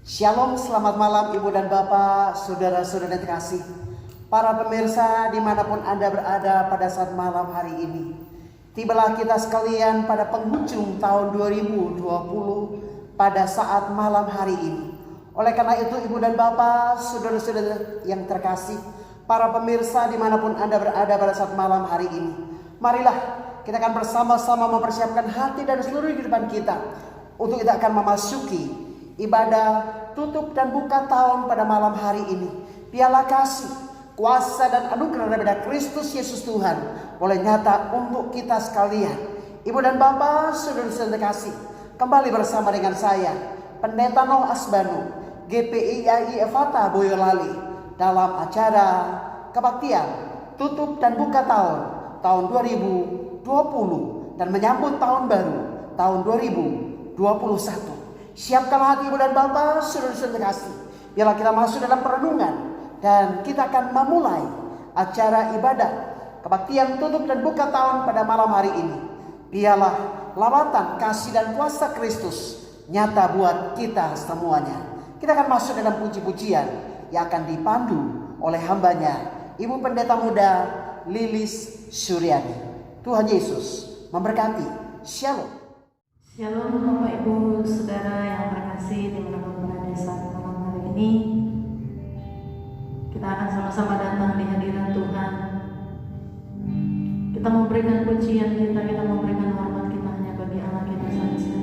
Shalom, selamat malam Ibu dan Bapak, saudara-saudara yang terkasih, para pemirsa dimanapun Anda berada pada saat malam hari ini. Tibalah kita sekalian pada penghujung tahun 2020 pada saat malam hari ini. Oleh karena itu Ibu dan Bapak, saudara-saudara yang terkasih, para pemirsa dimanapun Anda berada pada saat malam hari ini, marilah kita akan bersama-sama mempersiapkan hati dan seluruh kehidupan kita untuk kita akan memasuki ibadah tutup dan buka tahun pada malam hari ini. Biarlah kasih, kuasa dan anugerah daripada Kristus Yesus Tuhan boleh nyata untuk kita sekalian. Ibu dan Bapak, saudara-saudara kasih, kembali bersama dengan saya, Pendeta Noh Asbanu, GPIAI Efata Boyolali, dalam acara kebaktian tutup dan buka tahun 2020 dan menyambut tahun baru tahun 2021. Siapkan hati Ibu dan Bapak, saudara-saudara kasih. Biarlah kita masuk dalam perenungan dan kita akan memulai acara ibadah kebaktian tutup dan buka tahun pada malam hari ini. Biarlah lawatan kasih dan kuasa Kristus nyata buat kita semuanya. Kita akan masuk dalam puji-pujian yang akan dipandu oleh hambanya Ibu Pendeta Muda Lilis Suryani. Tuhan Yesus memberkati. Shalom. Shalom Bapak Ibu Saudara yang terkasih dimanapun berada saat malam hari ini. Kita akan sama-sama datang di hadirat Tuhan. Kita memberikan pujian kita memberikan hormat kita hanya bagi Allah kita saja.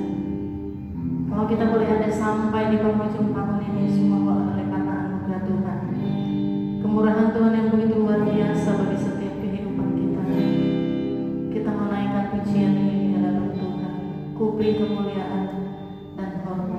Kalau kita boleh ada sampai di penghujung tahun ini semua oleh karena anugerah Tuhan, kemurahan Tuhan yang begitu luar biasa bagi setiap kehidupan kita. Kita menaikkan pujian ini di hadapan Tuhan. Ku beri kemuliaan dan hormat.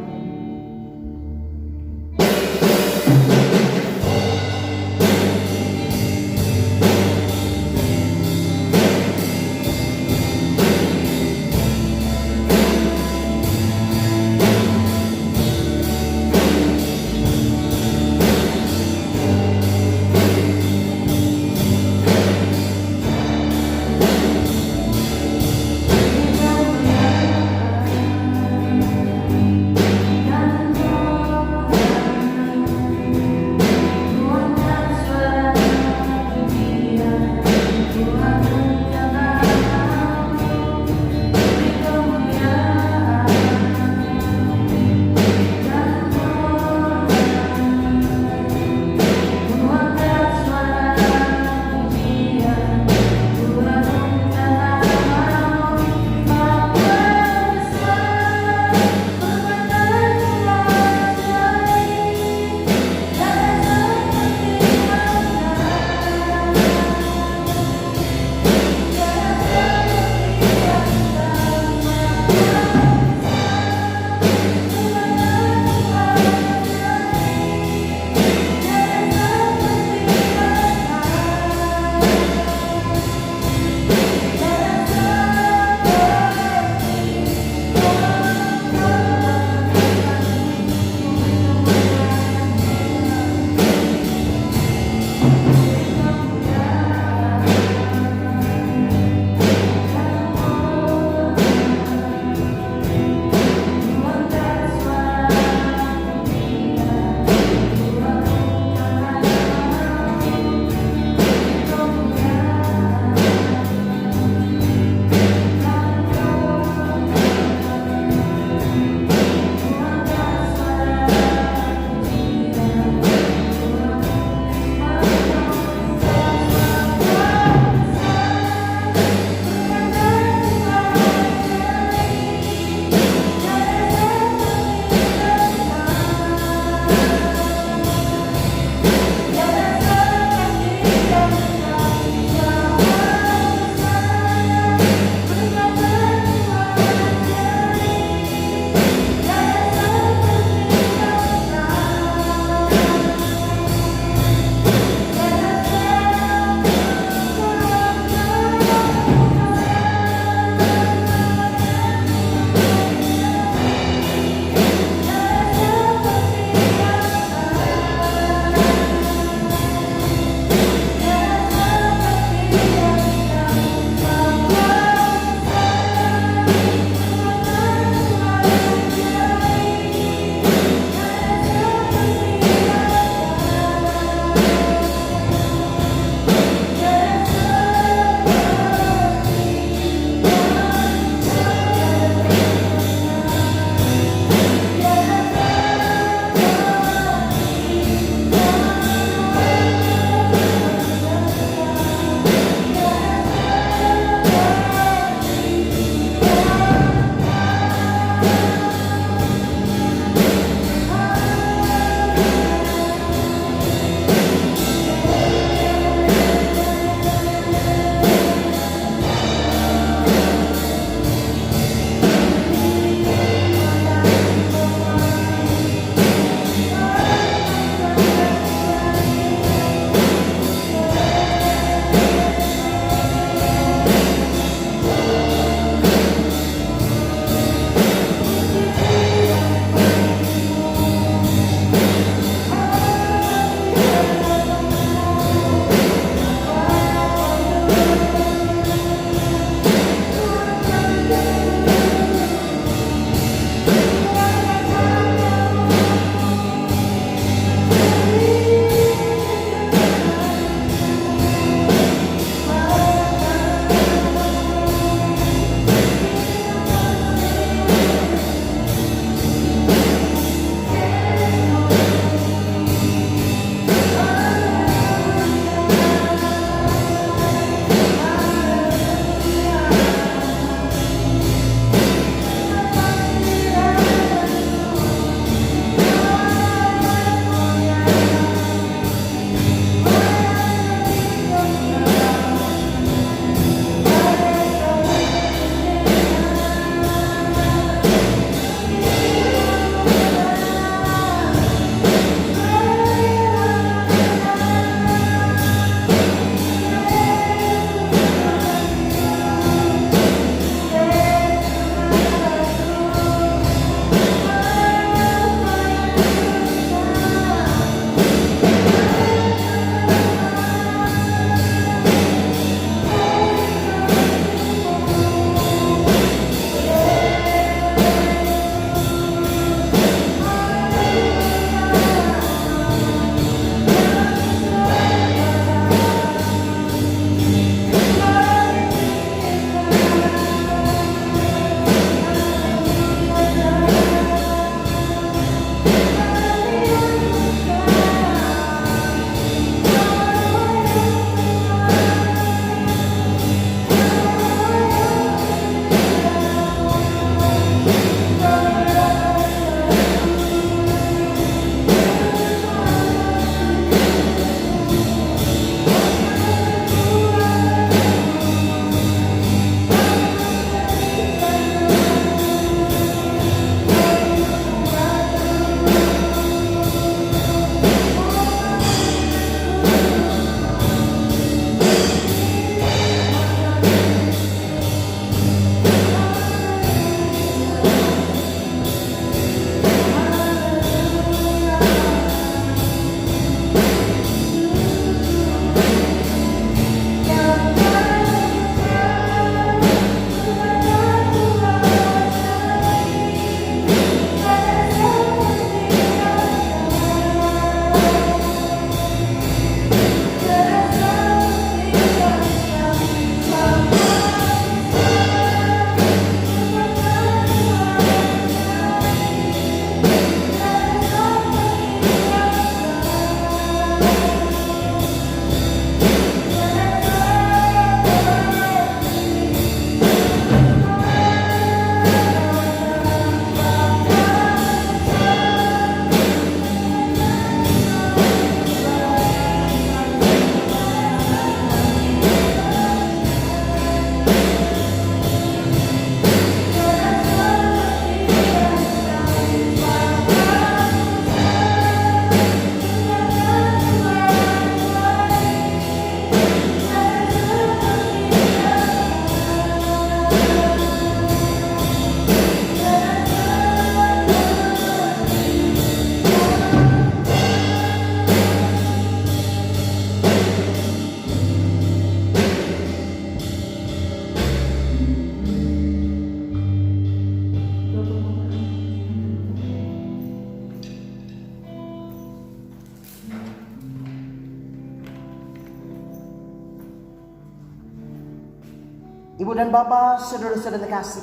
Ibu dan Bapak, saudara-saudara terkasih,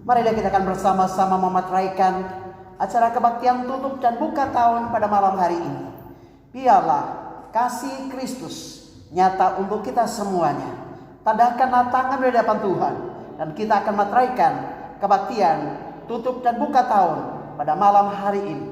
marilah kita akan bersama-sama mematraikan acara kebaktian tutup dan buka tahun pada malam hari ini. Biarlah kasih Kristus nyata untuk kita semuanya. Tadakanlah tangan di hadapan Tuhan, dan kita akan matraikan kebaktian tutup dan buka tahun pada malam hari ini.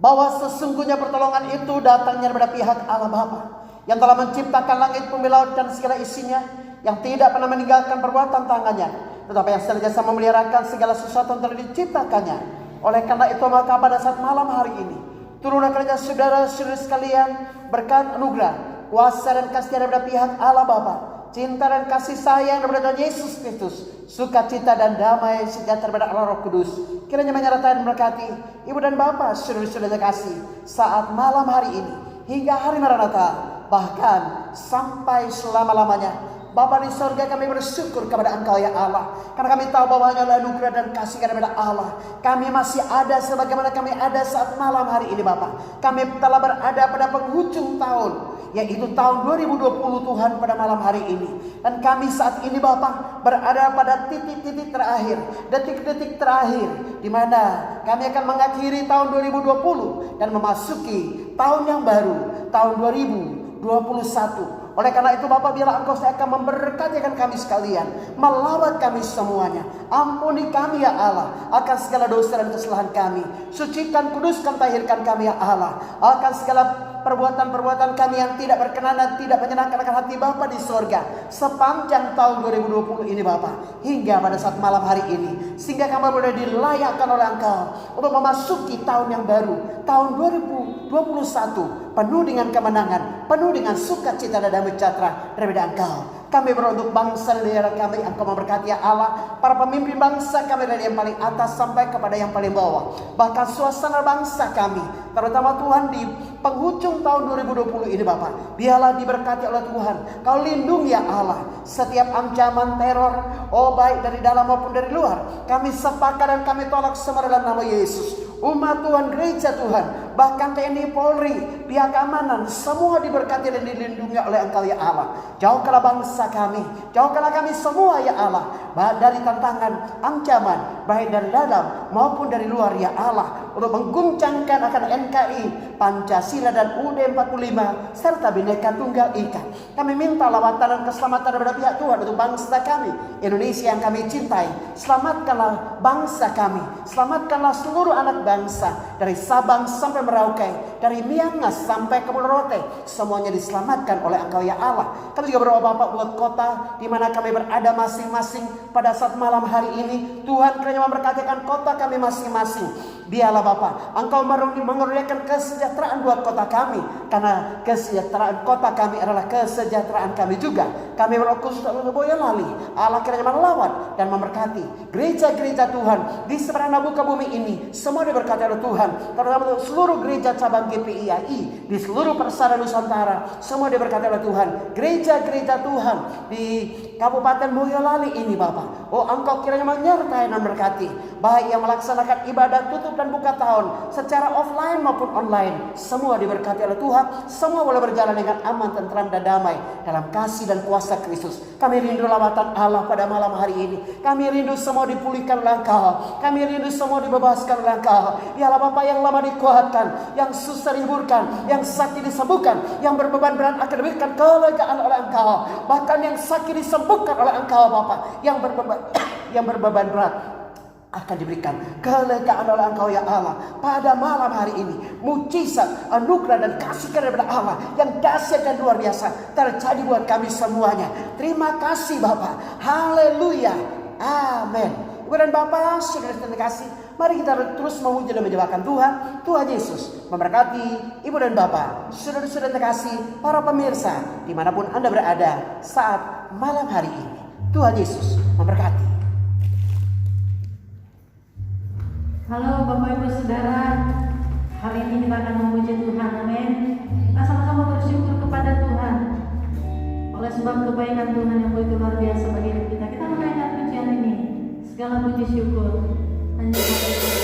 Bahwa sesungguhnya pertolongan itu datangnya daripada pihak Allah Bapa, yang telah menciptakan langit, bumi, laut, dan segala isinya, yang tidak pernah meninggalkan perbuatan tangannya, tetapi yang senantiasa memeliharakan segala sesuatu yang telah diciptakannya. Oleh karena itu maka pada saat malam hari ini, turunlah kerja saudara-saudara sekalian berkat anugerah, kuasa dan kasih daripada pihak Allah Bapa, cinta dan kasih sayang daripada Tuhan Yesus Kristus, sukacita dan damai sejahtera daripada Allah Roh Kudus, kiranya menyertai dan memberkati ibu dan bapak, saudara-saudara terkasih, saat malam hari ini hingga hari Maranatha, bahkan sampai selama-lamanya. Bapa di sorga, kami bersyukur kepada Engkau ya Allah, karena kami tahu bahwa hanya anugerah dan kasih daripada Allah kami masih ada sebagaimana kami ada saat malam hari ini. Bapa, kami telah berada pada penghujung tahun, yaitu tahun 2020 Tuhan, pada malam hari ini. Dan kami saat ini Bapa berada pada titik-titik terakhir, detik-detik terakhir, di mana kami akan mengakhiri tahun 2020 dan memasuki tahun yang baru, tahun 2021. Oleh karena itu Bapak, biarlah Engkau akan memberkati kami sekalian, melawat kami semuanya. Ampuni kami ya Allah akan segala dosa dan kesalahan kami. Sucikan, kuduskan, tahirkan kami ya Allah akan segala perbuatan-perbuatan kami yang tidak berkenan dan tidak menyenangkan akan hati Bapa di sorga sepanjang tahun 2020 ini Bapa, hingga pada saat malam hari ini, sehingga kami boleh dilayakkan oleh Engkau untuk memasuki tahun yang baru, tahun 2021, penuh dengan kemenangan, penuh dengan sukacita dan damai sejahtera daripada Engkau. Kami berdoa untuk bangsa dan daerah kami, Engkau memberkati ya Allah, para pemimpin bangsa kami dari yang paling atas sampai kepada yang paling bawah, bahkan suasana bangsa kami, terutama Tuhan di penghujung tahun 2020 ini Bapak, biarlah diberkati oleh Tuhan. Kau lindungi ya Allah setiap ancaman teror, baik dari dalam maupun dari luar. Kami sepakat dan kami tolak semua dalam nama Yesus. Umat Tuhan, gereja Tuhan, bahkan TNI, Polri, pihak keamanan, semua diberkati dan dilindungi oleh Engkau ya Allah. Jauhkanlah bangsa kami, jauhkanlah kami semua ya Allah dari tantangan, ancaman, baik dari dalam maupun dari luar ya Allah, untuk mengguncangkan akan NKRI, Pancasila dan UUD 45 serta Bhinneka Tunggal Ika. Kami minta lawatan dan keselamatan daripada pihak Tuhan untuk bangsa kami, Indonesia yang kami cintai. Selamatkanlah bangsa kami, selamatkanlah seluruh anak bangsa dari Sabang sampai Merauke, dari Miangas sampai ke Pulau Rote, semuanya diselamatkan oleh Engkau ya Allah. Kami juga berdoa Bapak buat kota di mana kami berada masing-masing pada saat malam hari ini. Tuhan kiranya memberkatikan kota kami masing-masing. Biarlah Bapak Engkau mengeruniakan kesejahteraan buat kota kami, karena kesejahteraan kota kami adalah kesejahteraan kami juga. Kami berdoa khusus untuk Boyolali, Allah kiranya melawat dan memberkati gereja-gereja Tuhan di seberang muka bumi ini, semua diberkati oleh Tuhan, terutama untuk seluruh gereja cabang GPIAI di seluruh persada Nusantara, semua diberkati oleh Tuhan. Gereja-gereja Tuhan di Kabupaten Boyolali ini Bapak, Engkau kiranya menyertai dan berkati, baik yang melaksanakan ibadah tutup dan buka tahun secara offline maupun online, semua diberkati oleh Tuhan. Semua boleh berjalan dengan aman, tentram dan damai dalam kasih dan kuasa Kristus. Kami rindu lawatan Allah pada malam hari ini. Kami rindu semua dipulihkan oleh Engkau. Kami rindu semua dibebaskan oleh Engkau. Yalah Bapak, yang lama dikuatkan, yang susah dihiburkan, yang sakit disembuhkan, yang berbeban berat akan diberikan kelegaan oleh Engkau. Bahkan yang sakit disembuhkan oleh Engkau Bapak, yang berbeban berat akan diberikan kelegaan oleh Engkau ya Allah. Pada malam hari ini, mujizat, anugerah dan kasih daripada Allah yang dahsyat dan luar biasa terjadi buat kami semuanya. Terima kasih Bapak. Haleluya. Amin. Ibu dan Bapak, saudara terkasih, mari kita terus memuji dan menyembahkan Tuhan. Tuhan Yesus memberkati ibu dan bapak, saudara-saudara terkasih, para pemirsa dimanapun Anda berada saat malam hari ini. Tuhan Yesus memberkati. Halo Bapak Ibu Saudara, hari ini kita akan memuji Tuhan, amin. Kita sama-sama bersyukur kepada Tuhan oleh sebab kebaikan Tuhan yang begitu luar biasa bagi hidup kita. Kita menaikkan pujian ini, segala puji syukur hanya kepada Tuhan.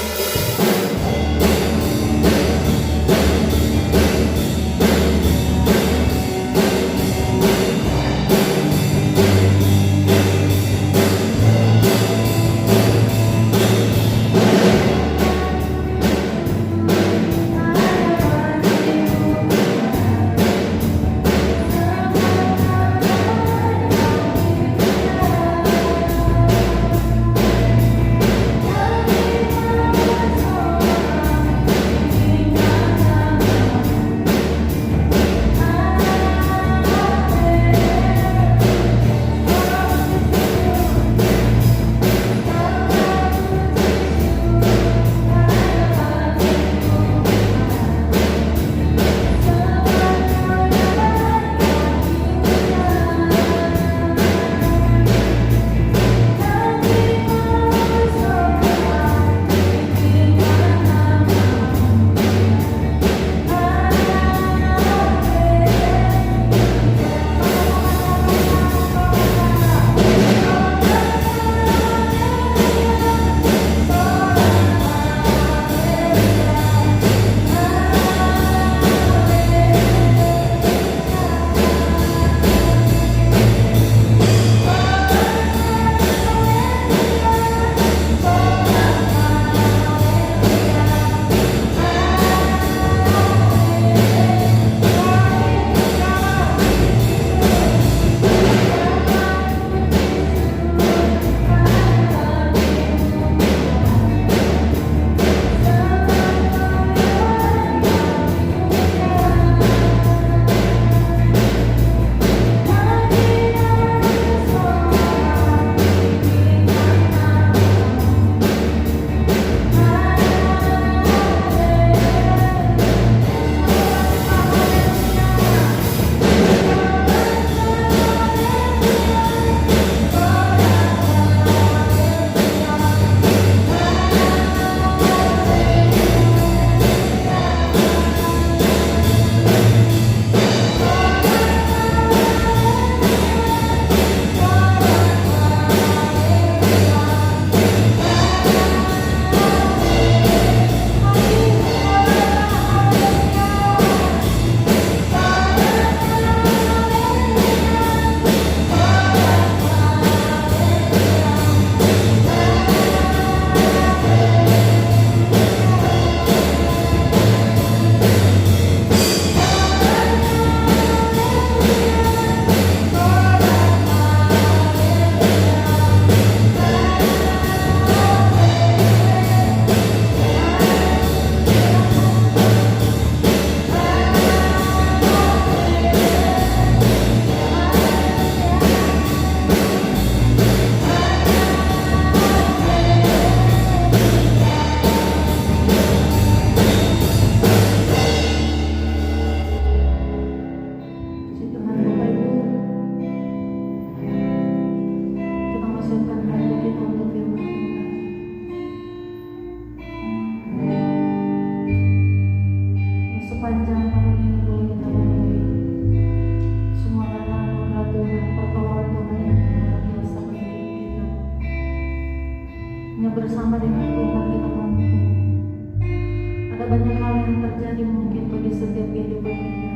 terjadi mungkin bagi setiap kehidupan kita.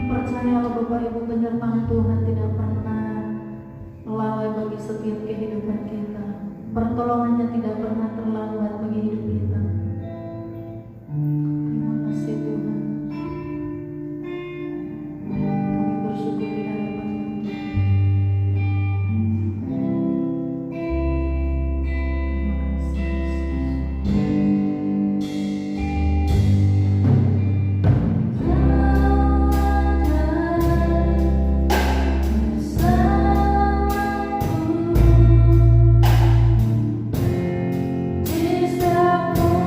Percayalah Bapak Ibu, penyertaan Tuhan tidak pernah lalai bagi setiap kehidupan kita. Pertolongannya tidak pernah terlambat bagi hidup kita. Terima kasih Tuhan. Kami bersyukur di hadapan-Mu. Bersamaku di setiap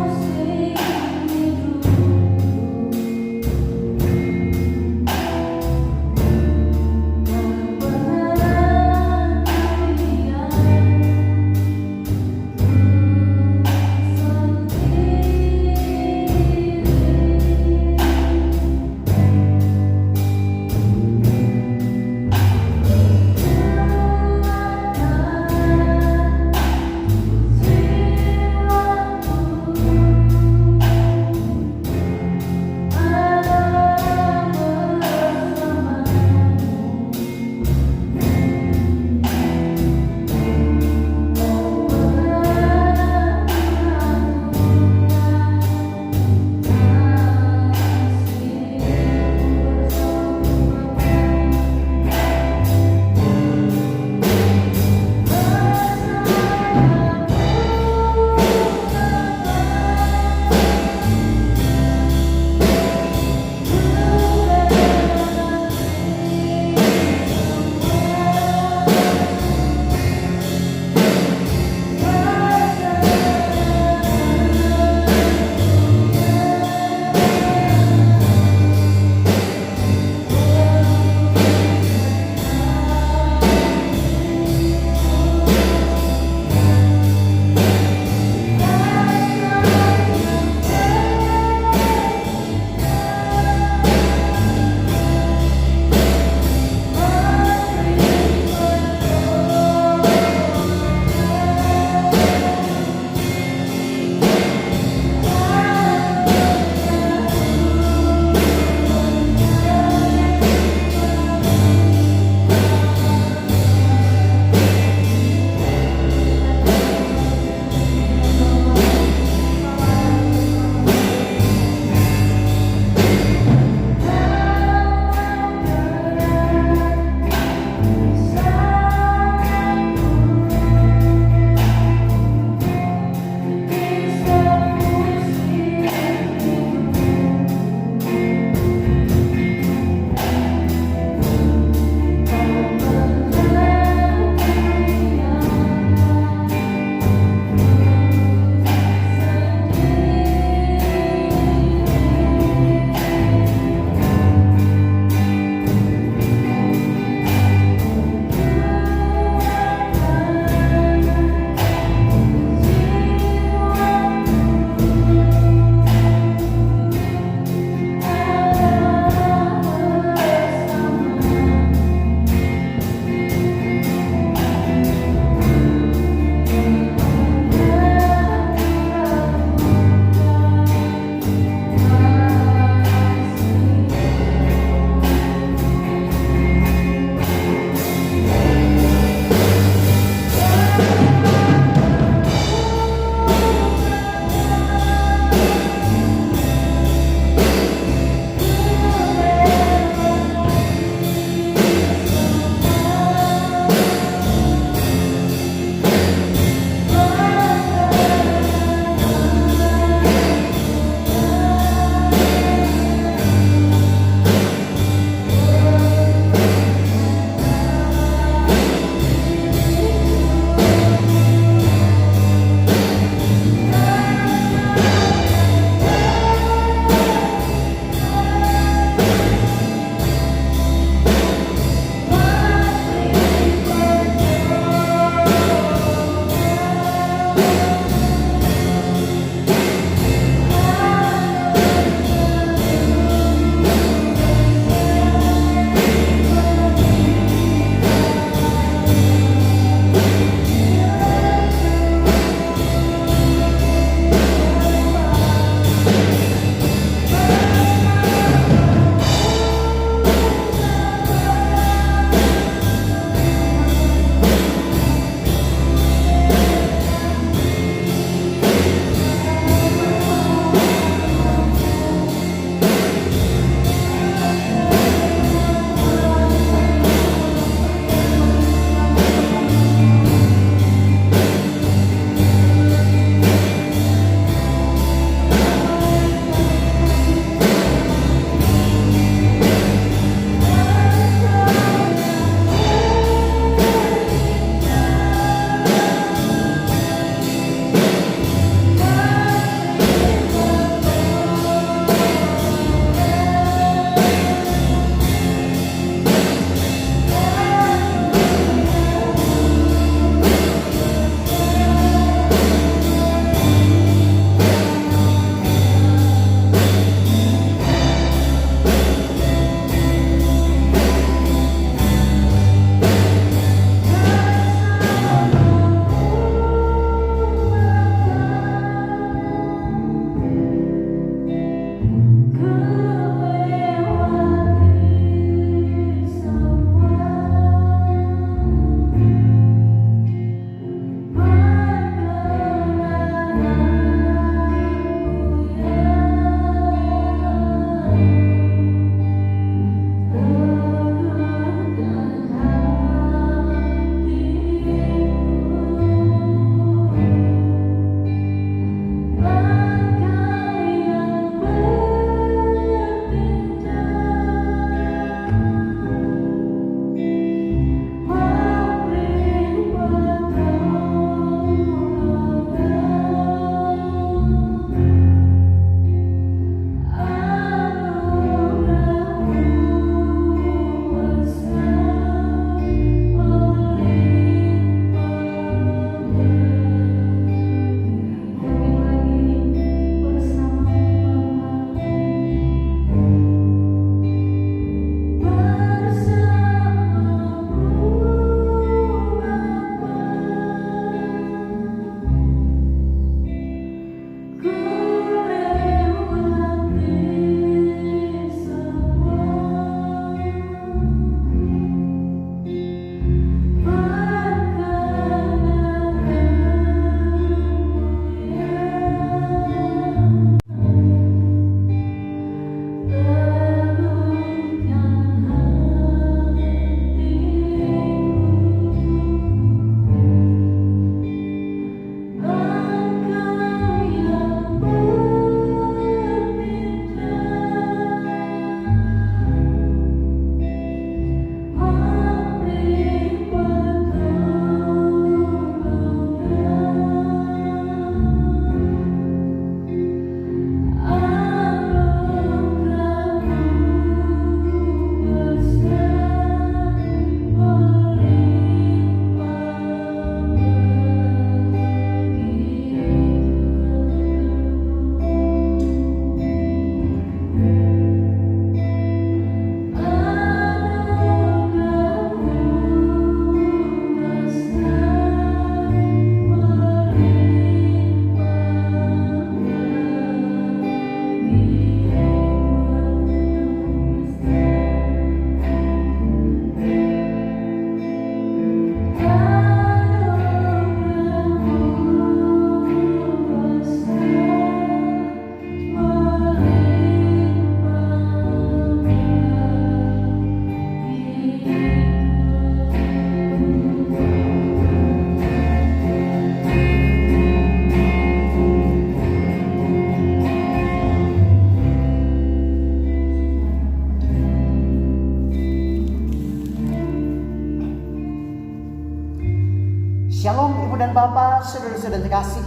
dan Bapa, saudara-saudara terkasih,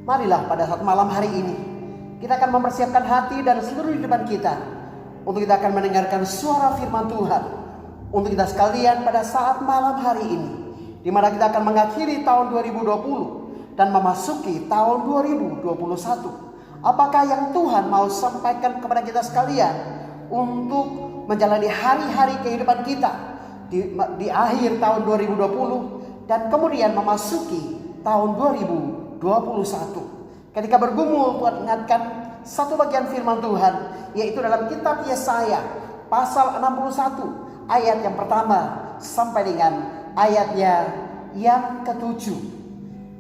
marilah pada saat malam hari ini kita akan mempersiapkan hati dan seluruh kehidupan kita untuk kita akan mendengarkan suara firman Tuhan untuk kita sekalian pada saat malam hari ini, di mana kita akan mengakhiri tahun 2020 dan memasuki tahun 2021. Apakah yang Tuhan mau sampaikan kepada kita sekalian untuk menjalani hari-hari kehidupan kita di akhir tahun 2020 dan kemudian memasuki tahun 2021. Ketika bergumul, Tuhan ingatkan satu bagian firman Tuhan, yaitu dalam kitab Yesaya pasal 61 ayat yang pertama sampai dengan ayatnya yang ketujuh.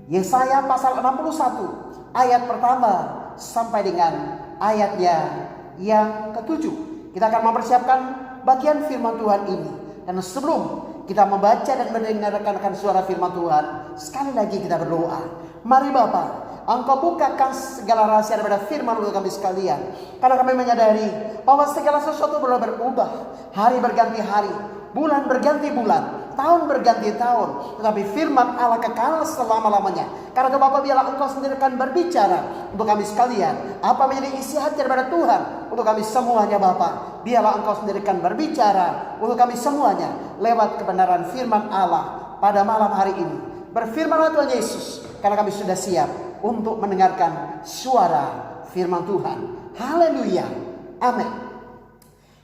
Yesaya pasal 61 ayat pertama sampai dengan ayatnya yang ketujuh. Kita akan mempersiapkan bagian firman Tuhan ini. Dan sebelum kita membaca dan mendengarkan suara firman Tuhan, sekali lagi kita berdoa. Mari Bapa, Engkau bukakan segala rahasia daripada firman untuk kami sekalian. Karena kami menyadari bahwa segala sesuatu boleh berubah. Hari berganti hari, bulan berganti bulan, tahun berganti tahun. Tetapi firman Allah kekal selama-lamanya. Karena itu Bapak, biarlah Engkau sendiri akan berbicara untuk kami sekalian. Apa menjadi isi hati daripada Tuhan untuk kami semuanya Bapak. Biarlah Engkau sendiri akan berbicara untuk kami semuanya lewat kebenaran firman Allah pada malam hari ini. Berfirmanlah Tuhan Yesus, karena kami sudah siap untuk mendengarkan suara firman Tuhan. Haleluya. Amin.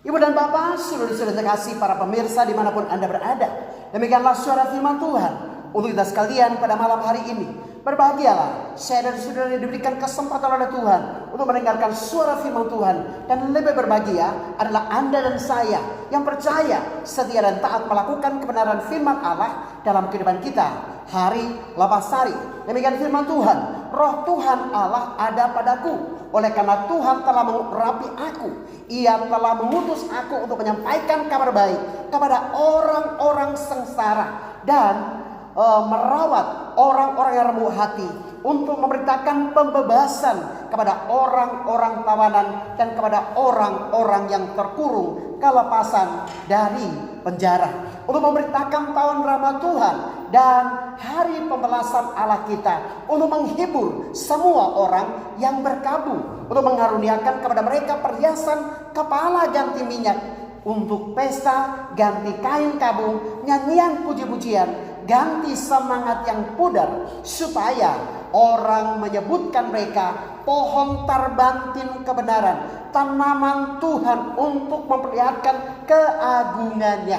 Ibu dan Bapak, saudara-saudara terkasih, para pemirsa dimanapun Anda berada, demikianlah suara firman Tuhan untuk kita sekalian pada malam hari ini. Berbahagialah saya dan saudara diberikan kesempatan oleh Tuhan untuk mendengarkan suara firman Tuhan. Dan lebih berbahagia adalah Anda dan saya yang percaya, setia dan taat melakukan kebenaran firman Allah dalam kehidupan kita hari lepas hari. Demikian firman Tuhan, Roh Tuhan Allah ada padaku, oleh karena Tuhan telah mengurapi aku. Ia telah mengutus aku untuk menyampaikan kabar baik kepada orang-orang sengsara dan merawat orang-orang yang remuk hati, untuk memberitakan pembebasan kepada orang-orang tawanan dan kepada orang-orang yang terkurung, kelepasan dari penjara, untuk memberitakan tahun rahmat Tuhan dan hari pembalasan Allah kita, untuk menghibur semua orang yang berkabung, untuk mengaruniakan kepada mereka perhiasan kepala ganti minyak, untuk pesta ganti kain kabung, nyanyian puji-pujian, ganti semangat yang pudar, supaya orang menyebutkan mereka pohon tarbantin kebenaran, tanaman Tuhan untuk memperlihatkan keagungannya.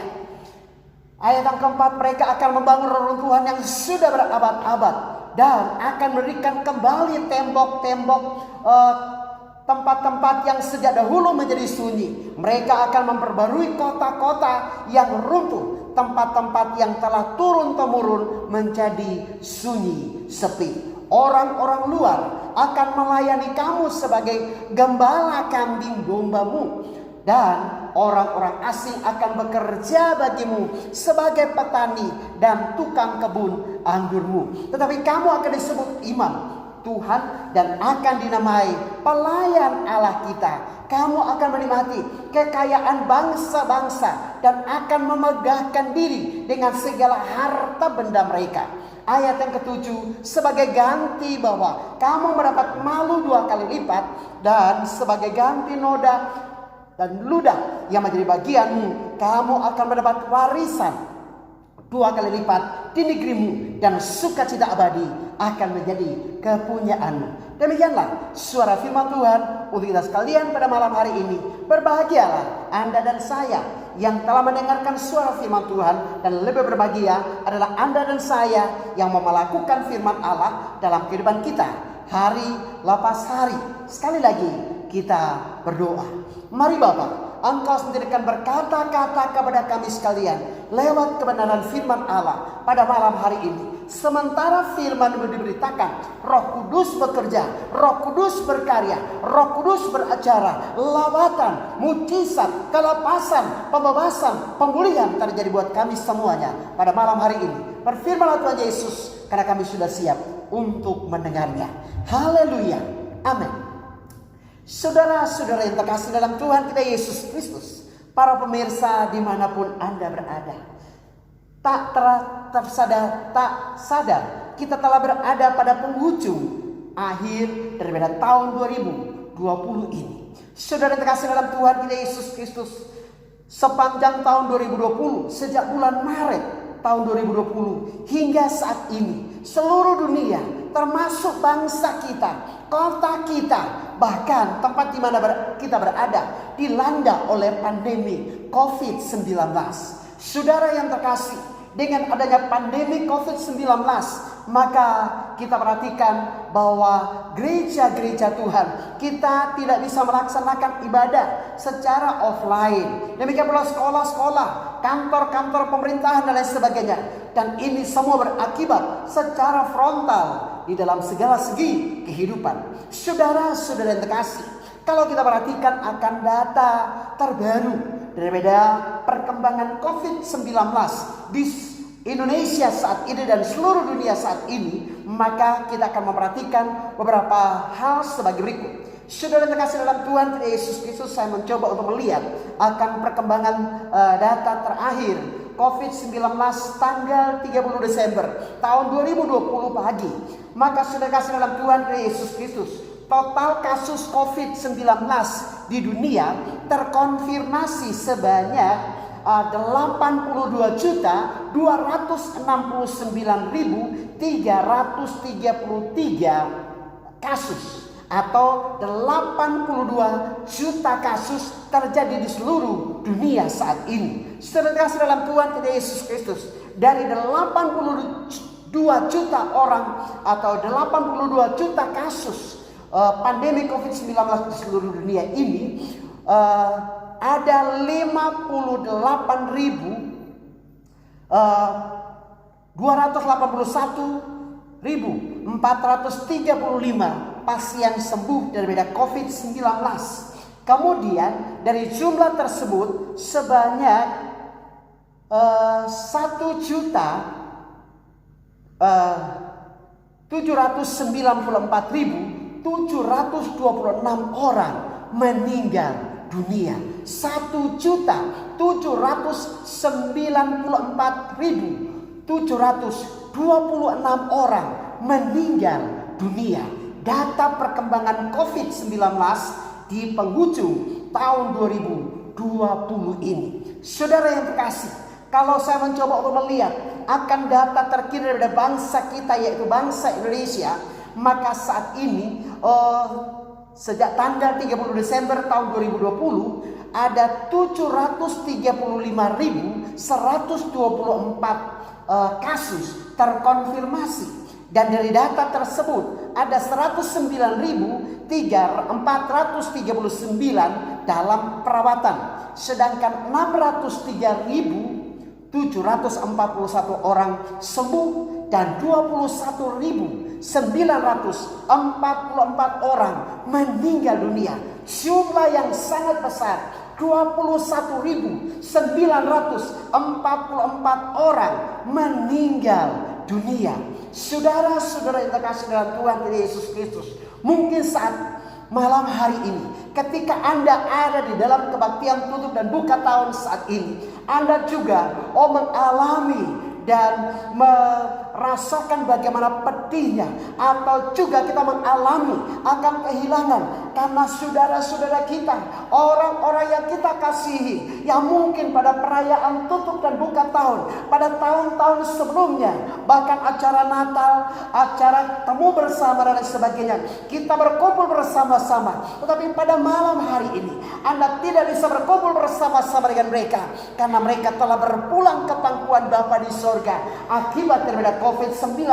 Ayat yang keempat, mereka akan membangun reruntuhan yang sudah berabad-abad dan akan memberikan kembali tembok-tembok tempat-tempat yang sejak dahulu menjadi sunyi. Mereka akan memperbarui kota-kota yang runtuh, tempat-tempat yang telah turun-temurun menjadi sunyi sepi. Orang-orang luar akan melayani kamu sebagai gembala kambing dombamu, dan orang-orang asing akan bekerja bagimu sebagai petani dan tukang kebun anggurmu. Tetapi kamu akan disebut imam Tuhan dan akan dinamai pelayan Allah kita. Kamu akan menikmati kekayaan bangsa-bangsa dan akan memegahkan diri dengan segala harta benda mereka. Ayat yang ketujuh, sebagai ganti bahwa kamu mendapat malu 2 kali lipat, dan sebagai ganti noda dan ludah yang menjadi bagianmu, kamu akan mendapat warisan 2 kali lipat di negerimu, dan sukacita abadi akan menjadi kepunyaanmu. Demikianlah suara firman Tuhan untuk kita sekalian pada malam hari ini. Berbahagialah Anda dan saya yang telah mendengarkan suara firman Tuhan, dan lebih berbahagia adalah Anda dan saya yang mau melakukan firman Allah dalam kehidupan kita hari lepas hari. Sekali lagi kita berdoa. Mari Bapa, Engkau sendiri akan berkata-kata kepada kami sekalian lewat kebenaran firman Allah pada malam hari ini. Sementara firman diberitakan, Roh Kudus bekerja, Roh Kudus berkarya, Roh Kudus beracara, lawatan, mujizat, kelepasan, pembebasan, pemulihan terjadi buat kami semuanya pada malam hari ini. Berfirmanlah Tuhan Yesus, karena kami sudah siap untuk mendengarnya. Haleluya. Amin. Saudara-saudara yang terkasih dalam Tuhan kita Yesus Kristus, para pemirsa dimanapun Anda berada, tak sadar kita telah berada pada penghujung akhir daripada tahun 2020 ini. Saudara terkasih dalam Tuhan kita Yesus Kristus, sepanjang tahun 2020, sejak bulan Maret tahun 2020 hingga saat ini, seluruh dunia termasuk bangsa kita, kota kita, bahkan tempat di mana kita berada dilanda oleh pandemi COVID-19. Saudara yang terkasih, dengan adanya pandemi COVID-19, maka kita perhatikan bahwa gereja-gereja Tuhan kita tidak bisa melaksanakan ibadah secara offline. Demikian pula sekolah-sekolah, kantor-kantor pemerintahan dan lain sebagainya. Dan ini semua berakibat secara frontal di dalam segala segi kehidupan. Saudara-saudara yang terkasih, kalau kita perhatikan akan data terbaru daripada perkembangan COVID-19 di Indonesia saat ini dan seluruh dunia saat ini, maka kita akan memperhatikan beberapa hal sebagai berikut. Saudara terkasih dalam Tuhan Yesus Kristus, saya mencoba untuk melihat akan perkembangan data terakhir COVID-19 tanggal 30 Desember tahun 2020 pagi. Maka saudara terkasih dalam Tuhan Yesus Kristus, total kasus COVID-19 di dunia terkonfirmasi sebanyak 82.399.333 kasus, atau 82 juta kasus terjadi di seluruh dunia saat ini. Saudara dalam Tuhan Yesus Kristus, dari 82 juta orang atau 82 juta kasus pandemi COVID-19 di seluruh dunia ini, ada 58.281.435 pasien sembuh daripada COVID-19. Kemudian dari jumlah tersebut sebanyak 1.794.726 orang meninggal dunia. 1.794.726 orang meninggal dunia. Data perkembangan COVID-19 di penghujung tahun 2020 ini. Saudara yang terkasih, kalau saya mencoba untuk melihat akan data terkini dari bangsa kita, yaitu bangsa Indonesia, maka saat ini sejak tanggal 30 Desember tahun 2020 ada 735.124 kasus terkonfirmasi, dan dari data tersebut ada 109.439 dalam perawatan, sedangkan 603.741 orang sembuh dan 21.944 orang meninggal dunia. Jumlah yang sangat besar, 21.944 orang meninggal dunia. Saudara-saudara yang terkasih dalam Tuhan Yesus Kristus, mungkin saat malam hari ini, ketika Anda ada di dalam kebaktian tutup dan buka tahun saat ini, Anda juga mengalami dan merasakan bagaimana pedihnya, atau juga kita mengalami akan kehilangan karena saudara-saudara kita, orang-orang yang kita kasihi, yang mungkin pada perayaan tutup dan buka tahun pada tahun-tahun sebelumnya, bahkan acara Natal, acara temu bersama dan lain sebagainya, kita berkumpul bersama-sama, tetapi pada malam hari ini Anda tidak bisa berkumpul bersama-sama dengan mereka karena mereka telah berpulang ke pangkuan Bapa di sorga akibat daripada COVID-19.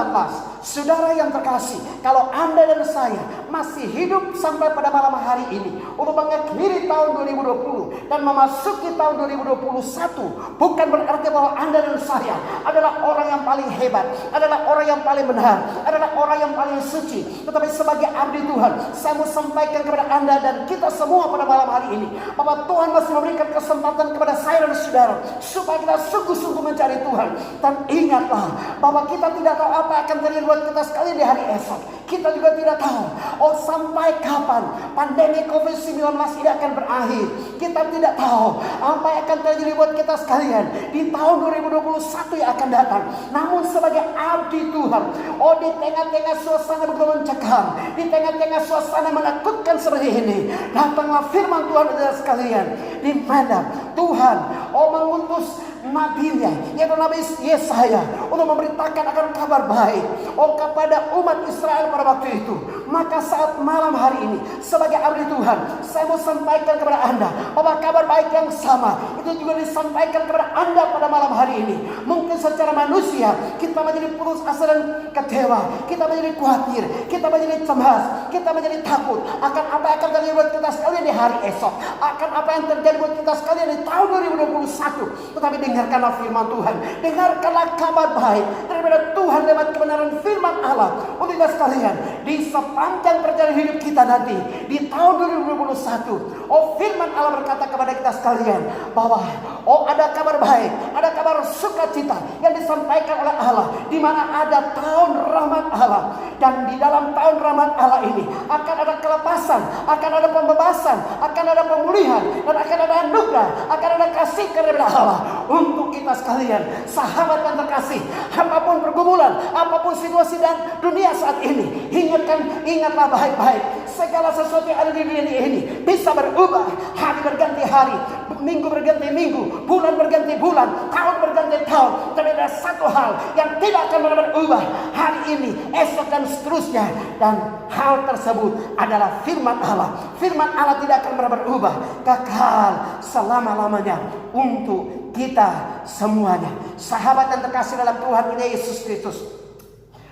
Saudara yang terkasih, kalau Anda dan saya masih hidup sampai pada malam hari ini untuk mengakhiri tahun 2020 dan memasuki tahun 2021, bukan berarti bahwa Anda dan saya adalah orang yang paling hebat, adalah orang yang paling benar, adalah orang yang paling suci. Tetapi sebagai abdi Tuhan, saya mau sampaikan kepada Anda dan kita semua pada malam hari ini bahwa Tuhan masih memberikan kesempatan kepada saya dan saudara supaya kita sungguh-sungguh mencari Tuhan. Dan ingatlah bahwa kita tidak tahu apa akan terjadi buat kita sekali di hari esok. Kita juga tidak tahu sampai kapan pandemi COVID-19 ini akan berakhir. Kita tidak tahu apa yang akan terjadi buat kita sekalian di tahun 2021 yang akan datang. Namun sebagai abdi Tuhan, di tengah-tengah suasana begitu mencekam, di tengah-tengah suasana menakutkan seperti ini, datanglah firman Tuhan sekalian, di mana Tuhan mengutus nabinya, yaitu Nabi Yesaya, untuk memberitakan akan kabar baik kepada umat Israel pada waktu itu. Maka saat malam hari ini, sebagai abdi Tuhan, saya mau sampaikan kepada Anda bahwa kabar baik yang sama itu juga disampaikan kepada Anda pada malam hari ini. Mungkin secara manusia kita menjadi putus asa dan kecewa, kita menjadi khawatir, kita menjadi cemas, kita menjadi takut akan apa yang akan terjadi buat kita sekalian di hari esok, akan apa yang terjadi buat kita sekalian di tahun 2021. Tetapi dengarkanlah firman Tuhan, dengarkanlah kabar baik daripada Tuhan lewat kebenaran firman Allah untuk kita sekalian di sepanjang perjalanan hidup kita nanti di tahun 2021. Firman Allah berkata kepada kita sekalian bahwa ada kabar baik, ada kabar sukacita yang disampaikan oleh Allah, di mana ada tahun rahmat Allah, dan di dalam tahun rahmat Allah ini akan ada kelepasan, akan ada pembebasan, akan ada pemulihan, dan akan ada anugerah, akan ada kasih daripada Allah untuk kita sekalian. Sahabat yang terkasih, apapun pergumulan, apapun situasi dan dunia saat ini, ingatlah baik-baik, segala sesuatu yang ada di dunia ini bisa berubah. Hari berganti hari, minggu berganti minggu, bulan berganti bulan, tahun berganti tahun. Tapi ada satu hal yang tidak akan pernah berubah, hari ini, esok, dan seterusnya. Dan hal tersebut adalah firman Allah. Firman Allah tidak akan pernah berubah, kekal selama-lamanya untuk kita semuanya. Sahabat yang terkasih dalam Tuhan Yesus Kristus,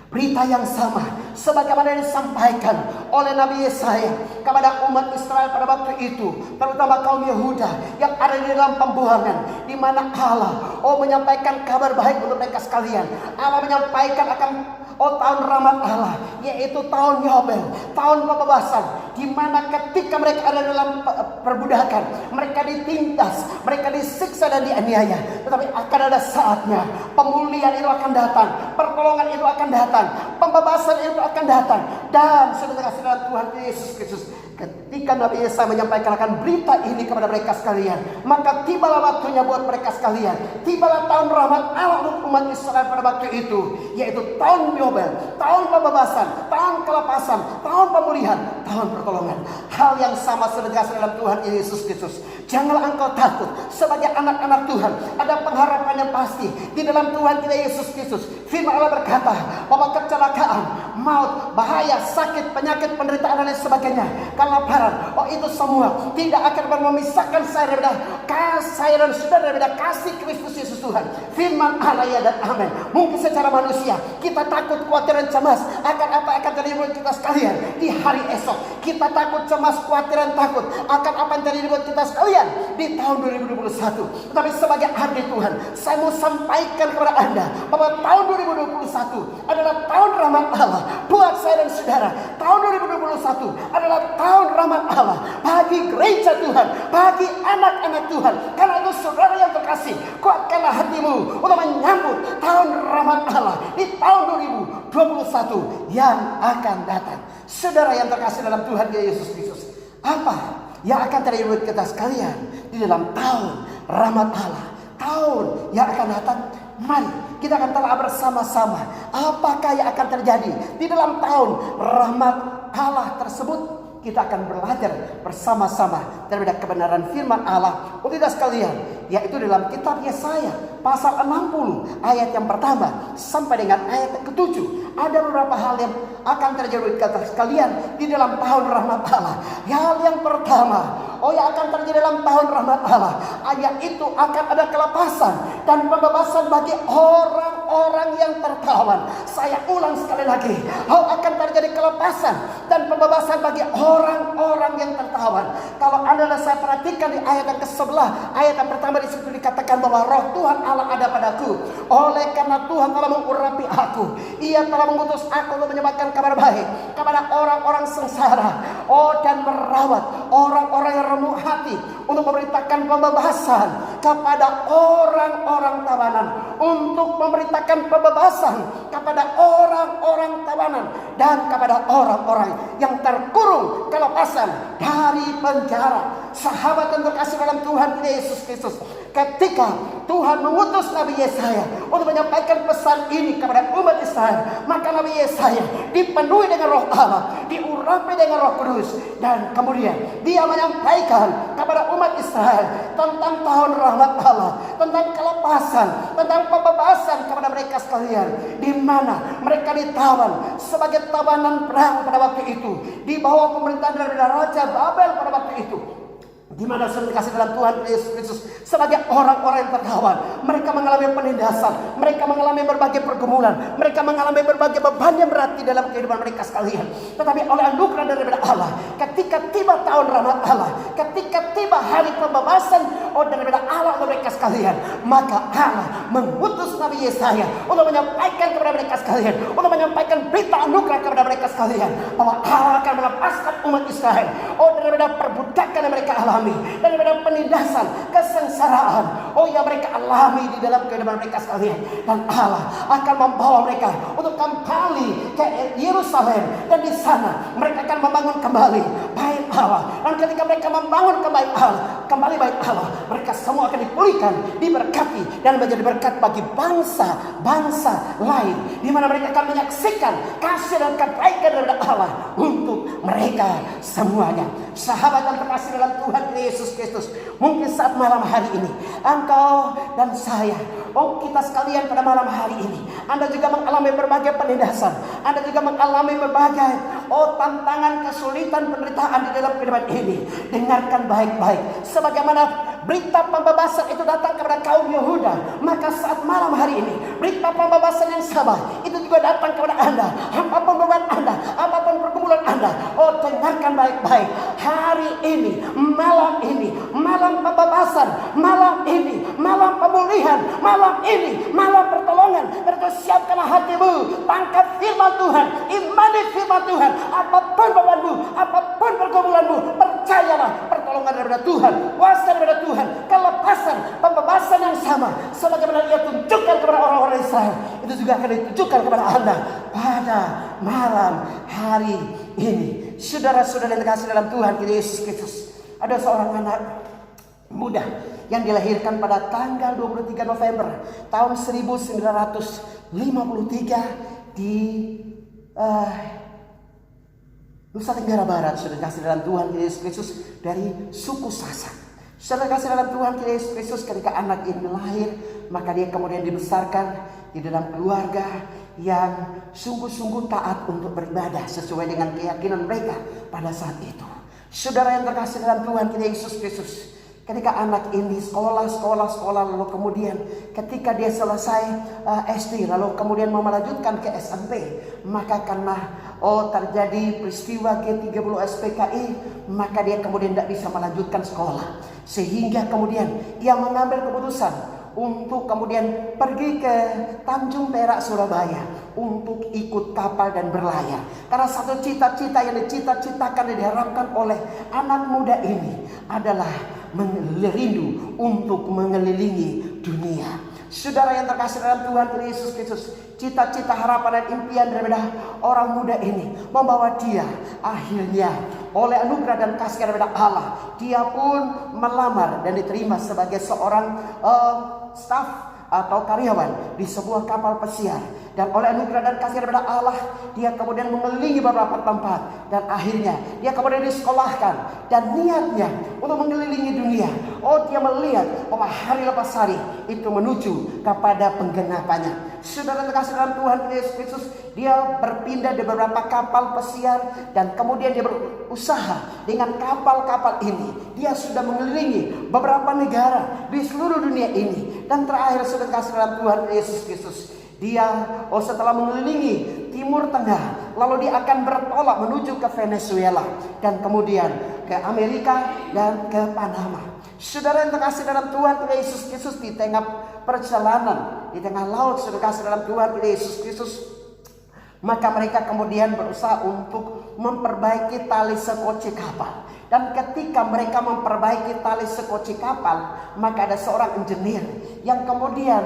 berita yang sama sebagaimana yang disampaikan oleh Nabi Yesaya kepada umat Israel pada waktu itu, terutama kaum Yehuda yang ada di dalam pembuangan, di mana Allah menyampaikan kabar baik untuk mereka sekalian. Allah menyampaikan akan tahun rahmat Allah, yaitu tahun Yobel, tahun pembebasan, di mana ketika mereka ada dalam perbudakan, mereka ditindas, mereka disiksa dan dianiaya. Tetapi akan ada saatnya pemulihan itu akan datang, pertolongan itu akan datang, pembebasan itu akan datang. Dan saudara kasih dalam Tuhan Yesus Kristus, ketika Nabi Yesaya menyampaikan akan berita ini kepada mereka sekalian, maka tibalah waktunya buat mereka sekalian. Tibalah tahun rahmat Allah untuk umat Israel pada waktu itu, yaitu tahun Yobel, tahun pembebasan, tahun kelepasan, tahun pemulihan, tahun pertolongan. Hal yang sama saudara dalam Tuhan Yesus Kristus. Janganlah engkau takut. Sebagai anak-anak Tuhan, ada pengharapan yang pasti di dalam Tuhan kita Yesus Kristus. Firman Allah berkata bahwa kecelakaan, maut, bahaya, sakit, penyakit, penderitaan, dan lain sebagainya, kelaparan, itu semua tidak akan memisahkan saya dan saudara daripada kasih Kristus Yesus Tuhan. Firman Allah ya dan amin. Mungkin secara manusia kita takut, khawatir, dan cemas akan apa yang akan terjadi buat kita sekalian di hari esok. Kita takut, cemas, khawatir, dan takut akan apa yang terjadi buat kita sekalian di tahun 2021. Tetapi sebagai abdi Tuhan, saya mau sampaikan kepada Anda bahwa tahun 2021 adalah tahun rahmat Allah buat saya dan saudara. Tahun 2021 adalah tahun rahmat Allah bagi gereja Tuhan, bagi anak-anak Tuhan. Karena itu saudara yang terkasih, kuatkanlah hatimu untuk menyambut tahun rahmat Allah di tahun 2021 yang akan datang. Saudara yang terkasih dalam Tuhan Yesus Kristus, apa yang akan terjadi buat kita sekalian di dalam tahun rahmat Allah, tahun yang akan datang? Mari kita akan telah bersama-sama apakah yang akan terjadi di dalam tahun rahmat Allah tersebut. Kita akan belajar bersama-sama daripada kebenaran firman Allah untuk kita sekalian, yaitu dalam kitab Yesaya pasal 60 ayat yang pertama sampai dengan ayat yang ke-7. Ada beberapa hal yang akan terjadi bagi kita sekalian di dalam tahun rahmat Allah. Hal yang pertama, yang akan terjadi dalam tahun rahmat Allah, ayat itu akan ada kelepasan dan pembebasan bagi orang-orang yang tertawan. Saya ulang sekali lagi, akan terjadi kelepasan dan pembebasan bagi orang-orang yang tertawan. Kalau Anda saya perhatikan di ayat yang ke-11, ayat yang pertama di situ dikatakan bahwa Roh Tuhan Allah ada padaku, oleh karena Tuhan telah mengurapi aku. Ia telah mengutus aku untuk menyebarkan kabar baik kepada orang-orang sengsara, dan merawat orang-orang yang remuk hati, untuk memberitakan pembebasan kepada orang-orang tawanan, untuk memberitakan pembebasan kepada orang-orang tawanan, dan kepada orang-orang yang terkurung kelepasan dari penjara. Sahabat yang terkasih dalam Tuhan Yesus Kristus, ketika Tuhan mengutus Nabi Yesaya untuk menyampaikan pesan ini kepada umat Israel, maka Nabi Yesaya dipenuhi dengan Roh Allah, diurapi dengan Roh Kudus, dan kemudian dia menyampaikan kepada umat Israel tentang tahun rahmat Allah, tentang kelepasan, tentang pembebasan kepada mereka sekalian, di mana mereka ditawan sebagai tawanan perang pada waktu itu, di bawah pemerintahan dari Raja Babel pada waktu itu, di mana sudah dikasih dalam Tuhan Yesus Kristus sebagai orang-orang yang tertawan. Mereka mengalami penindasan, mereka mengalami berbagai pergumulan, mereka mengalami berbagai beban yang berat di dalam kehidupan mereka sekalian. Tetapi oleh anugerah daripada Allah, ketika tiba tahun rahmat Allah, ketika tiba hari pembebasan daripada Allah untuk mereka sekalian, maka Allah mengutus Nabi Yesaya untuk menyampaikan kepada mereka sekalian, untuk menyampaikan berita anugerah kepada mereka sekalian, bahwa Allah akan melepaskan umat Israel daripada perbudakan yang mereka alami, daripada penindasan, kesengsaraan yang mereka alami di dalam kehidupan mereka sekalian. Dan Allah akan membawa mereka untuk kembali ke Yerusalem, dan di sana mereka akan membangun kembali bait Allah. Dan ketika mereka membangun kembali bait Allah, mereka semua akan dipulihkan, diberkati, dan menjadi berkat bagi bangsa-bangsa lain, di mana mereka akan menyaksikan kasih dan kebaikan dari Allah untuk mereka semuanya. Sahabat yang terkasih dalam Tuhan Yesus Kristus, mungkin saat malam hari ini engkau dan saya, kita sekalian pada malam hari ini, Anda juga mengalami berbagai penindasan, Anda juga mengalami berbagai tantangan, kesulitan, penderitaan di dalam kehidupan ini. Dengarkan baik-baik, sebagaimana berita pembebasan itu datang kepada kaum Yehuda, maka saat malam hari ini berita pembebasan yang sama itu juga datang kepada Anda. Apapun beban Anda, apapun pergumulan Anda, dengarkan baik-baik. Hari ini, malam ini, malam pembebasan, malam ini, malam pemulihan, malam ini, malam pertolongan. Persiapkanlah hatimu, tangkap firman Tuhan, imani firman Tuhan. Apapun bebanmu, apapun pergumulanmu, percayalah pertolongan daripada Tuhan, kuasa daripada Tuhan, kelepasan, pembebasan yang sama sebagaimana Ia tunjukkan kepada orang-orang Israel, itu juga akan ditunjukkan kepada Anda pada malam hari ini. Saudara-saudara yang dikasihi dalam Tuhan Yesus Kristus, ada seorang anak muda yang dilahirkan pada tanggal 23 November tahun 1953 di Nusa Tenggara Barat. Saudara kasih dalam Tuhan Yesus Kristus, dari suku Sasak. Saudara kasih dalam Tuhan Yesus Kristus, ketika anak ini lahir, maka dia kemudian dibesarkan di dalam keluarga yang sungguh-sungguh taat untuk beribadah sesuai dengan keyakinan mereka pada saat itu. Saudara yang terkasih dalam Tuhan Yesus Kristus, ketika anak ini sekolah, lalu kemudian ketika dia selesai SD, lalu kemudian mau melanjutkan ke SMP, maka karena terjadi peristiwa G30 SPKI, maka dia kemudian tidak bisa melanjutkan sekolah, sehingga kemudian ia mengambil keputusan untuk kemudian pergi ke Tanjung Perak, Surabaya, untuk ikut kapal dan berlayar. Karena satu cita-cita yang dicita-citakan dan diharapkan oleh anak muda ini adalah merindu untuk mengelilingi dunia. Saudara yang terkasih dalam Tuhan Yesus Kristus, cita-cita, harapan dan impian daripada orang muda ini membawa dia akhirnya oleh anugerah dan kasih daripada Allah, dia pun melamar dan diterima sebagai seorang staf atau karyawan di sebuah kapal pesiar. Dan oleh anugerah dan kasih daripada Allah, dia kemudian mengelilingi beberapa tempat, dan akhirnya dia kemudian disekolahkan, dan niatnya untuk mengelilingi dunia. Dia melihat bahwa hari lepas hari itu menuju kepada penggenapannya. Saudara terkasih dalam Tuhan Yesus Kristus, dia berpindah di beberapa kapal pesiar, dan kemudian dia berusaha dengan kapal-kapal ini. Dia sudah mengelilingi beberapa negara di seluruh dunia ini, dan terakhir saudara terkasih dalam Tuhan Yesus Kristus, dia setelah mengelilingi Timur Tengah, lalu dia akan bertolak menuju ke Venezuela, dan kemudian ke Amerika dan ke Panama. Saudara yang terkasih dalam Tuhan Yesus Kristus, di tengah perjalanan di tengah laut, saudara kasih dalam Tuhan Yesus Kristus, maka mereka kemudian berusaha untuk memperbaiki tali sekoci kapal. Dan ketika mereka memperbaiki tali sekoci kapal, maka ada seorang engineer yang kemudian